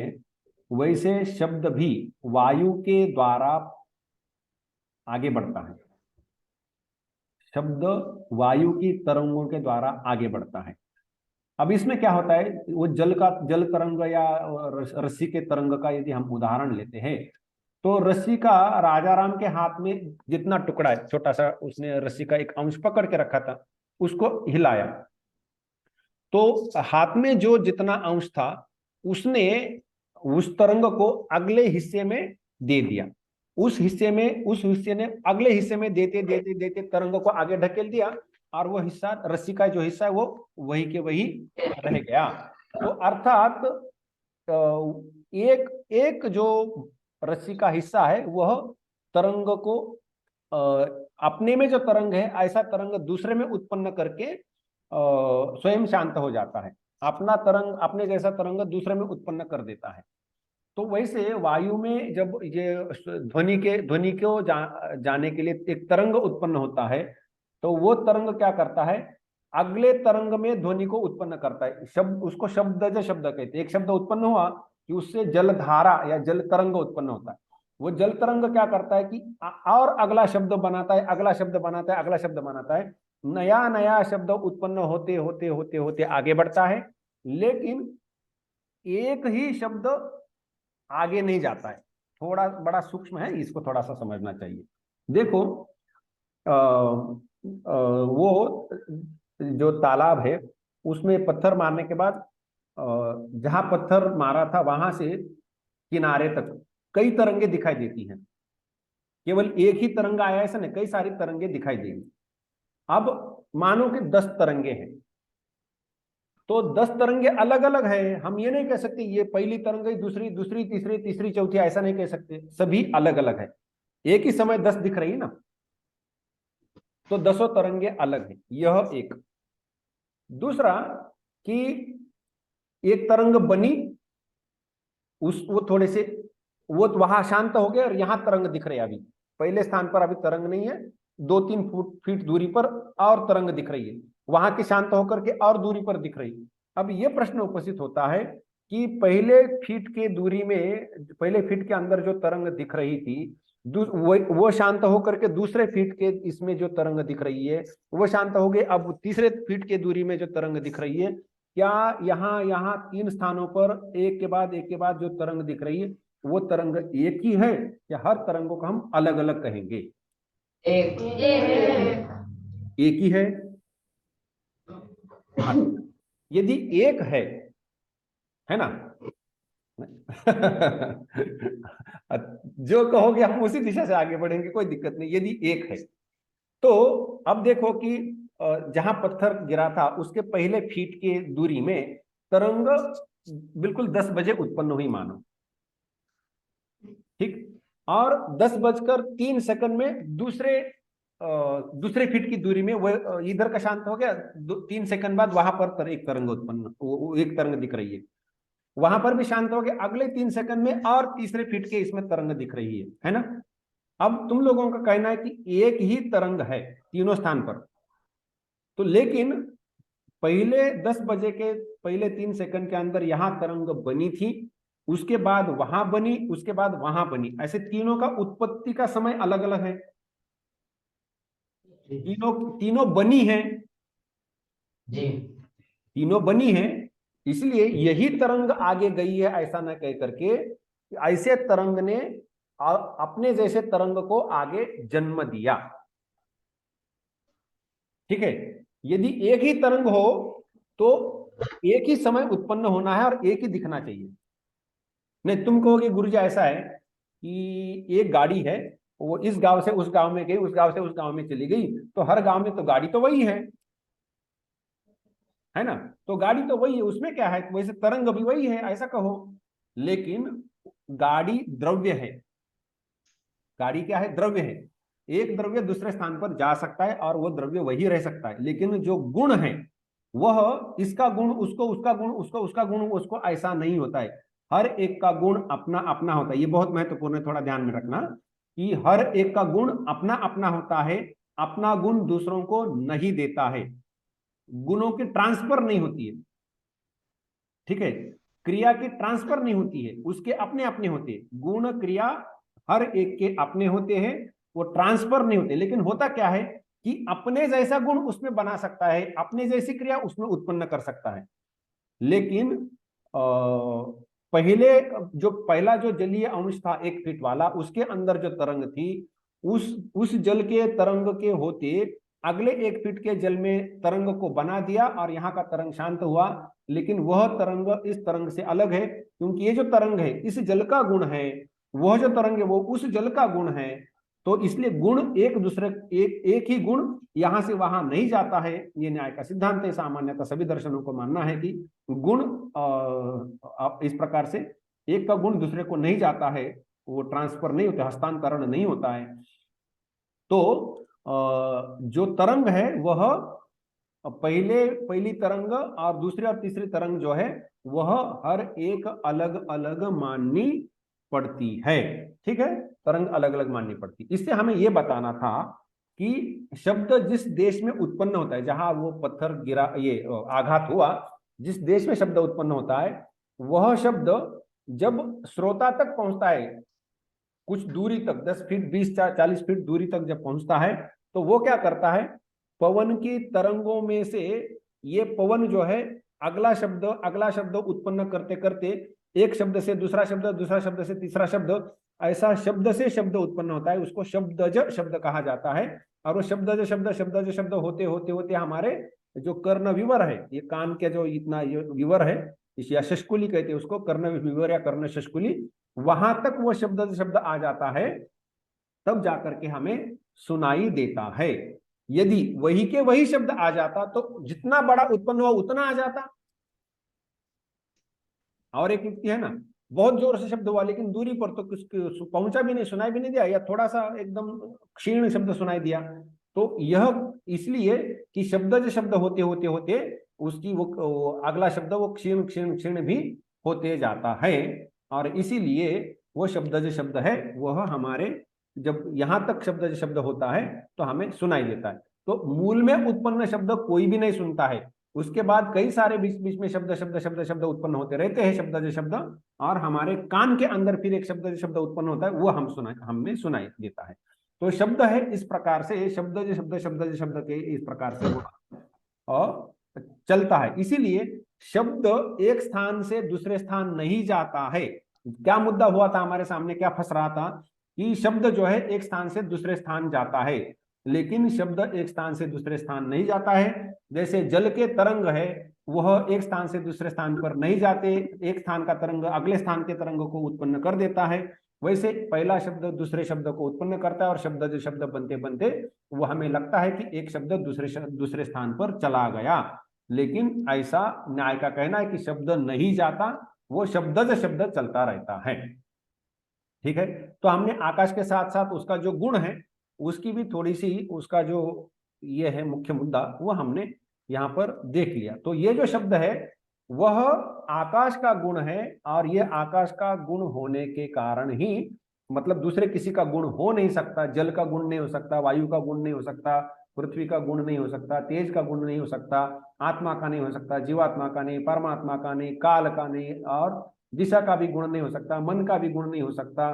S1: वैसे शब्द भी वायु के द्वारा आगे बढ़ता है। शब्द वायु की तरंगों के द्वारा आगे बढ़ता है। अब इसमें क्या होता है, वो जल तरंग या रस्सी के तरंग का यदि हम उदाहरण लेते हैं तो रस्सी का राजा राम के हाथ में जितना टुकड़ा है, छोटा सा, उसने रस्सी का एक अंश पकड़ के रखा था, उसको हिलाया तो हाथ में जो जितना अंश था उसने उस तरंग को अगले हिस्से में दे दिया। उस हिस्से ने अगले हिस्से में देते देते देते तरंग को आगे ढकेल दिया और वो हिस्सा, रस्सी का जो हिस्सा है वो वही के वही रह गया। तो अर्थात एक एक जो रस्सी का हिस्सा है वह तरंग को अपने में जो तरंग है ऐसा तरंग दूसरे में उत्पन्न करके स्वयं शांत हो जाता है। अपना तरंग, अपने जैसा तरंग दूसरे में उत्पन्न कर देता है। तो वैसे वायु में जब ये ध्वनि को जाने के लिए एक तरंग उत्पन्न होता है तो वो तरंग क्या करता है, अगले तरंग में ध्वनि को उत्पन्न करता है। शब्द, उसको शब्दज शब्द कहते हैं। एक शब्द उत्पन्न हुआ कि उससे जलधारा या जल तरंग उत्पन्न होता है। वो जल तरंग क्या करता है कि और अगला शब्द बनाता है, अगला शब्द बनाता है, अगला शब्द बनाता है। नया नया शब्द उत्पन्न होते होते होते होते आगे बढ़ता है, लेकिन एक ही शब्द आगे नहीं जाता है। थोड़ा बड़ा सूक्ष्म है, इसको थोड़ा सा समझना चाहिए। देखो वो जो तालाब है उसमें पत्थर मारने के बाद जहां पत्थर मारा था वहां से किनारे तक कई तरंगे दिखाई देती हैं। केवल एक ही तरंगा आया ऐसा नहीं, कई सारी तरंगे दिखाई देंगी। अब मानो कि 10 तरंगे हैं तो 10 तरंगे अलग अलग है। हम ये नहीं कह सकते ये पहली तरंग है, दूसरी, दूसरी, तीसरी, तीसरी, चौथी, ऐसा नहीं कह सकते। सभी अलग अलग है। एक ही समय 10 दिख रही ना, तो 10 तरंगे अलग है। यह एक। दूसरा कि एक तरंग बनी, वो थोड़े से वो वहां शांत हो गया और यहां तरंग दिख रही है। अभी पहले स्थान पर अभी तरंग नहीं है, 2-3 फीट दूरी पर और तरंग दिख रही है, वहां की शांत होकर के और दूरी पर दिख रही है। अब यह प्रश्न उपस्थित होता है कि पहले फीट के दूरी में, पहले फीट के अंदर जो तरंग दिख रही थी वो शांत होकर के दूसरे फीट के इसमें जो तरंग दिख रही है वो शांत हो गई। अब तीसरे फीट के दूरी में जो तरंग दिख रही है, क्या यहाँ 3 स्थानों पर एक के बाद जो तरंग दिख रही है वो तरंग एक ही है या हर तरंगों को हम अलग अलग कहेंगे?
S3: एक
S1: ही है। यदि एक है ना जो कहोगे हम उसी दिशा से आगे बढ़ेंगे, कोई दिक्कत नहीं। यदि एक है तो अब देखो कि जहां पत्थर गिरा था उसके पहले फीट के दूरी में तरंग बिल्कुल 10 बजे उत्पन्न हुई मानो, ठीक। और 10:03 में दूसरे फीट की दूरी में वो इधर का शांत हो गया। 3 सेकंड बाद वहां पर एक तरंग उत्पन्न, एक तरंग दिख रही है, वहां पर भी शांत हो गया। अगले 3 सेकंड में और तीसरे फीट के इसमें तरंग दिख रही है ना। अब तुम लोगों का कहना है कि एक ही तरंग है तीनों स्थान पर, तो लेकिन पहले 10 बजे के पहले 3 सेकंड के अंदर यहां तरंग बनी थी, उसके बाद वहां बनी, उसके बाद वहां बनी, ऐसे तीनों का उत्पत्ति का समय अलग अलग है। तीनों बनी है
S3: जी,
S1: तीनों बनी है, इसलिए यही तरंग आगे गई है ऐसा ना कह करके ऐसे तरंग ने अपने जैसे तरंग को आगे जन्म दिया, ठीक है। यदि एक ही तरंग हो तो एक ही समय उत्पन्न होना है और एक ही दिखना चाहिए। नहीं, तुम कहोगे गुरुजी ऐसा है कि एक गाड़ी है, वो इस गांव से उस गांव में गई, उस गांव से उस गांव में चली गई, तो हर गांव में तो गाड़ी तो वही है ना, तो गाड़ी तो वही है, उसमें क्या है, वैसे तरंग भी वही है ऐसा कहो। लेकिन गाड़ी द्रव्य है, गाड़ी क्या है, द्रव्य है। एक द्रव्य दूसरे स्थान पर जा सकता है और वो द्रव्य वही रह सकता है, लेकिन जो गुण है वह इसका गुण उसको, उसका गुण उसको, उसका गुण उसको, ऐसा नहीं होता है। हर एक का गुण अपना अपना होता है। ये बहुत महत्वपूर्ण है, थोड़ा ध्यान में रखना कि हर एक का गुण अपना अपना होता है, अपना गुण दूसरों को नहीं देता है, गुणों की ट्रांसफर नहीं होती है, ठीक है, क्रिया की ट्रांसफर नहीं होती है, उसके अपने अपने होते हैं, गुण क्रिया हर एक के अपने होते हैं, वो ट्रांसफर नहीं होते। लेकिन होता क्या है कि अपने जैसा गुण उसमें बना सकता है, अपने जैसी क्रिया उसमें उत्पन्न कर सकता है। लेकिन पहला जो जलीय अंश था 1 फीट वाला, उसके अंदर जो तरंग थी, उस जल के तरंग के होते अगले 1 फीट के जल में तरंग को बना दिया और यहाँ का तरंग शांत हुआ। लेकिन वह तरंग इस तरंग से अलग है, क्योंकि ये जो तरंग है इस जल का गुण है, वह जो तरंग है वो उस जल का गुण है। तो इसलिए गुण एक ही गुण यहां से वहां नहीं जाता है। ये न्याय का सिद्धांत है, सामान्यतः सभी दर्शनों को मानना है कि गुण इस प्रकार से एक का गुण दूसरे को नहीं जाता है, वो ट्रांसफर नहीं होता, हस्तांतरण नहीं होता है। तो जो तरंग है वह पहली तरंग और दूसरी और तीसरी तरंग जो है वह हर एक अलग अलग माननी पड़ती है, ठीक है, तरंग अलग अलग माननी पड़ती। इससे हमें यह बताना था कि शब्द जिस देश में उत्पन्न होता है, जहां वो पत्थर गिरा, ये आघात हुआ, जिस देश में शब्द उत्पन्न होता है, वह शब्द जब श्रोता तक पहुंचता है, कुछ दूरी तक 10 फीट 20-40 फीट दूरी तक जब पहुंचता है, तो वो क्या करता है, पवन की तरंगों में से ये पवन जो है अगला शब्द उत्पन्न करते करते एक शब्द से दूसरा शब्द, दूसरा शब्द से तीसरा शब्द, ऐसा शब्द से शब्द उत्पन्न होता है, उसको शब्दज शब्द कहा जाता है। और वो शब्दज शब्द होते होते होते हमारे जो कर्ण विवर है, ये कान के जो इतना ये विवर है, या शष्कुली कहते हैं उसको, कर्ण विवर या कर्ण शष्कुली, वहां तक वो शब्द आ जाता है, तब जाकर के हमें सुनाई देता है। यदि वही के वही शब्द आ जाता तो जितना बड़ा उत्पन्न हुआ उतना आ जाता। और एक युक्ति है ना, बहुत जोर से शब्द हुआ लेकिन दूरी पर तो कुछ पहुंचा भी नहीं, सुनाई भी नहीं दिया, या थोड़ा सा एकदम क्षीण शब्द सुनाई दिया। तो यह इसलिए कि शब्द होते होते होते उसकी वो अगला शब्द वो क्षीण क्षीण क्षीण भी होते जाता है। और इसीलिए वो शब्द है वह हमारे जब यहां तक शब्द होता है तो हमें सुनाई देता है। तो मूल में उत्पन्न शब्द कोई भी नहीं सुनता है, उसके बाद कई सारे बीच बीच में शब्द उत्पन्न होते रहते हैं, शब्द, और हमारे कान के अंदर फिर एक शब्द उत्पन्न होता है, वो हमें सुनाई देता है। तो शब्द है इस प्रकार से, शब्द के इस प्रकार से वो और चलता है। इसीलिए शब्द एक स्थान से दूसरे स्थान नहीं जाता है। क्या मुद्दा हुआ था हमारे सामने, क्या फंस रहा था कि शब्द जो है एक स्थान से दूसरे स्थान जाता है, लेकिन शब्द एक स्थान से दूसरे स्थान नहीं जाता है। जैसे जल के तरंग है, वह एक स्थान से दूसरे स्थान पर नहीं जाते, एक स्थान का तरंग अगले स्थान के तरंग को उत्पन्न कर देता है। वैसे पहला शब्द दूसरे शब्द को उत्पन्न करता है, और शब्द बनते बनते वो हमें लगता है कि एक शब्द दूसरे स्थान पर चला गया, लेकिन ऐसा न्याय का कहना है कि शब्द नहीं जाता, वो शब्द चलता रहता है, ठीक है। तो हमने आकाश के साथ साथ उसका जो गुण है उसकी भी थोड़ी सी, उसका जो ये है मुख्य मुद्दा, वो हमने यहाँ पर देख लिया। तो ये जो शब्द है वह आकाश का गुण है, और ये आकाश का गुण होने के कारण ही, मतलब दूसरे किसी का गुण हो नहीं सकता, जल का गुण नहीं हो सकता, वायु का गुण नहीं हो सकता, पृथ्वी का गुण नहीं हो सकता, तेज का गुण नहीं हो सकता, आत्मा का नहीं हो सकता, जीवात्मा का नहीं, परमात्मा का नहीं, काल का नहीं, और दिशा का भी गुण नहीं हो सकता, मन का भी गुण नहीं हो सकता।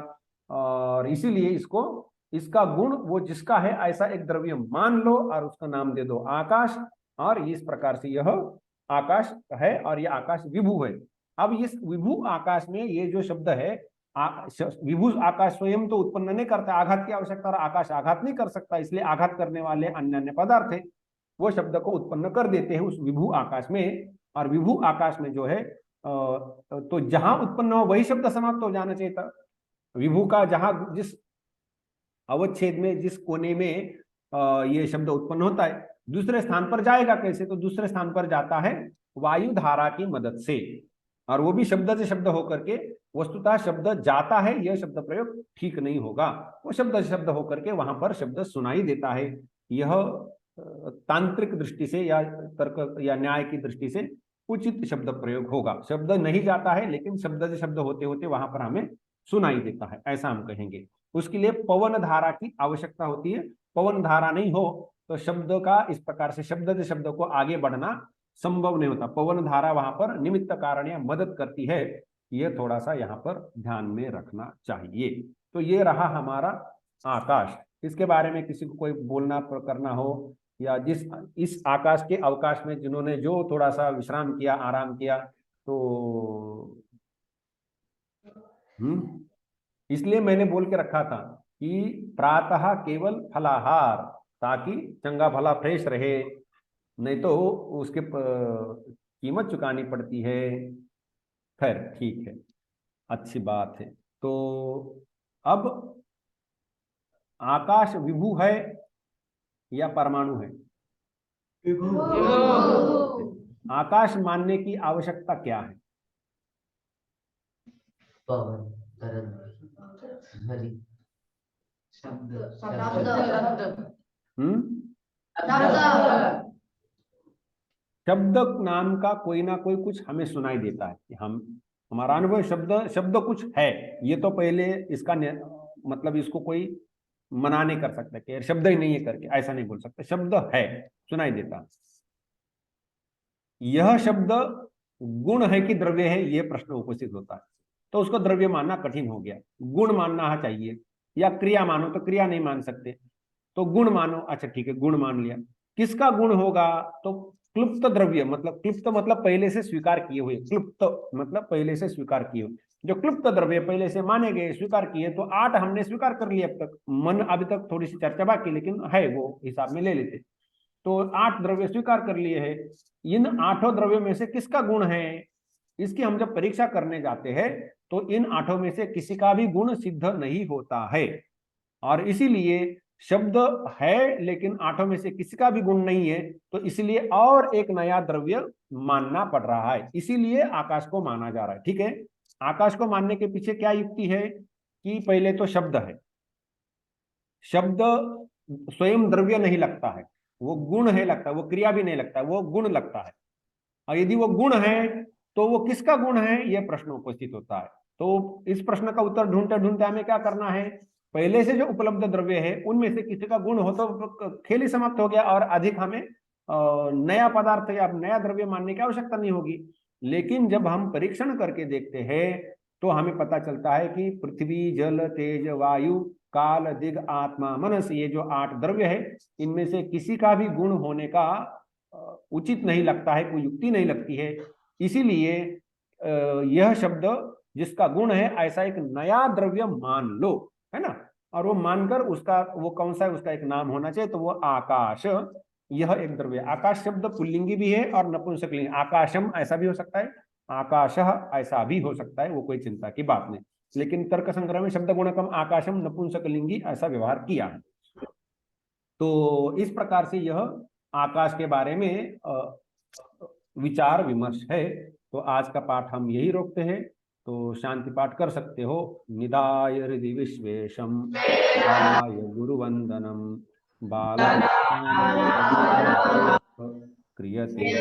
S1: और इसीलिए इसका गुण वो जिसका है ऐसा एक द्रव्य मान लो और उसका नाम दे दो आकाश, और इस प्रकार से यह आकाश है, और यह आकाश विभु है। अब इस विभु आकाश में ये जो शब्द है, विभु आकाश स्वयं तो उत्पन्न नहीं करता, आघात की आवश्यकता, और आकाश आघात नहीं कर सकता, इसलिए आघात करने वाले अन्य अन्य पदार्थ है वो शब्द को उत्पन्न कर देते हैं उस विभु आकाश में। और विभु आकाश में जो है तो जहां उत्पन्न हो वही शब्द समाप्त हो जाना चाहिए था। विभु का जहां जिस अवच्छेद में, जिस कोने में ये शब्द उत्पन्न होता है, दूसरे स्थान पर जाएगा कैसे, तो दूसरे स्थान पर जाता है वायु धारा की मदद से, और वो भी शब्द से शब्द होकर के। वस्तुतः शब्द जाता है, यह शब्द प्रयोग ठीक नहीं होगा, वो शब्द से शब्द होकर के वहां पर शब्द सुनाई देता है। यह तांत्रिक दृष्टि से या तर्क या न्याय की दृष्टि से उचित शब्द प्रयोग होगा। शब्द नहीं जाता है, लेकिन शब्द से शब्द होते होते वहां पर हमें सुनाई देता है, ऐसा हम कहेंगे। उसके लिए पवन धारा की आवश्यकता होती है। पवन धारा नहीं हो तो शब्द का इस प्रकार से शब्द से शब्द को आगे बढ़ना संभव नहीं होता। पवन धारा वहां पर निमित्त कारण या मदद करती है, ये थोड़ा सा यहाँ पर ध्यान में रखना चाहिए। तो ये रहा हमारा आकाश। इसके बारे में किसी को कोई बोलना करना हो, या जिस इस आकाश के अवकाश में जिन्होंने जो थोड़ा सा विश्राम किया, आराम किया, तो इसलिए मैंने बोल के रखा था कि प्रातः केवल फलाहार, ताकि चंगा भला फ्रेश रहे, नहीं तो उसके कीमत चुकानी पड़ती है। खैर ठीक है, अच्छी बात है। तो अब आकाश विभु है या परमाणु है? आकाश मानने की आवश्यकता क्या है?
S3: पवन, तरंग, ध्वनि, शब्द,
S1: शब्द नाम का कोई ना कोई कुछ हमें सुनाई देता है कि हमारा अनुभव शब्द कुछ है। ये तो पहले इसका मतलब इसको कोई मना नहीं कर सकता कि शब्द ही नहीं है करके, ऐसा नहीं बोल सकता। शब्द है, सुनाई देता। यह शब्द गुण है कि द्रव्य है, यह प्रश्न उपस्थित होता है। तो उसको द्रव्य मानना कठिन हो गया। गुण मानना चाहिए, या क्रिया मानो तो क्रिया नहीं मान सकते, तो गुण मानो। अच्छा ठीक है, गुण मान लिया। किसका गुण होगा? तो क्लुप्त द्रव्य, मतलब क्लुप्त मतलब पहले से स्वीकार किए हुए, क्लुप्त मतलब पहले से स्वीकार किए हुए। जो क्लुप्त द्रव्य पहले से माने गए, स्वीकार किए, तो 8 हमने स्वीकार कर लिए अब तक। मन अभी तक थोड़ी सी चर्चा बाकी, लेकिन है वो हिसाब में ले लेते। तो 8 द्रव्य स्वीकार कर लिए हैं। इन 8 द्रव्यों में से किसका गुण है, इसकी हम जब परीक्षा करने जाते हैं तो इन 8 में से किसी का भी गुण सिद्ध नहीं होता है। और इसीलिए शब्द है लेकिन 8 में से किसी का भी गुण नहीं है, तो इसलिए और एक नया द्रव्य मानना पड़ रहा है। इसीलिए आकाश को माना जा रहा है। ठीक है, आकाश को मानने के पीछे क्या युक्ति है कि पहले तो शब्द है। शब्द स्वयं द्रव्य नहीं लगता है, वो गुण है लगता है, वो क्रिया भी नहीं लगता है, वो गुण लगता है। और यदि वो गुण है तो वो किसका गुण है, यह प्रश्न उपस्थित होता है। तो इस प्रश्न का उत्तर ढूंढते ढूंढते हमें क्या करना है, पहले से जो उपलब्ध द्रव्य है उनमें से किसी का गुण हो तो खेल ही समाप्त हो गया, और अधिक हमें नया पदार्थ या नया द्रव्य मानने की आवश्यकता नहीं होगी। लेकिन जब हम परीक्षण करके देखते हैं तो हमें पता चलता है कि पृथ्वी, जल, तेज, वायु, काल, दिग, आत्मा, मनस, ये जो 8 द्रव्य है, इनमें से किसी का भी गुण होने का उचित नहीं लगता है, कोई युक्ति नहीं लगती है। इसीलिए यह शब्द जिसका गुण है, ऐसा एक नया द्रव्य मान लो, है ना। और वो मानकर उसका वो कौन सा है, उसका एक नाम होना चाहिए, तो वो आकाश, यह एक द्रव्य। आकाश शब्द पुल्लिंगी भी है और नपुंसकलिंगी। आकाशम ऐसा भी हो सकता है, आकाशः ऐसा भी हो सकता है, वो कोई चिंता की बात नहीं। लेकिन तर्क संग्रह में शब्द गुणकम आकाशम नपुंसकलिंगी ऐसा व्यवहार किया है। तो इस प्रकार से यह आकाश के बारे में विचार विमर्श है। तो आज का पाठ हम यही रोकते हैं। तो शांति पाठ कर सकते हो। निदाय हृदि विश्वेशम गाय गुरुवंदनम बाला क्रियते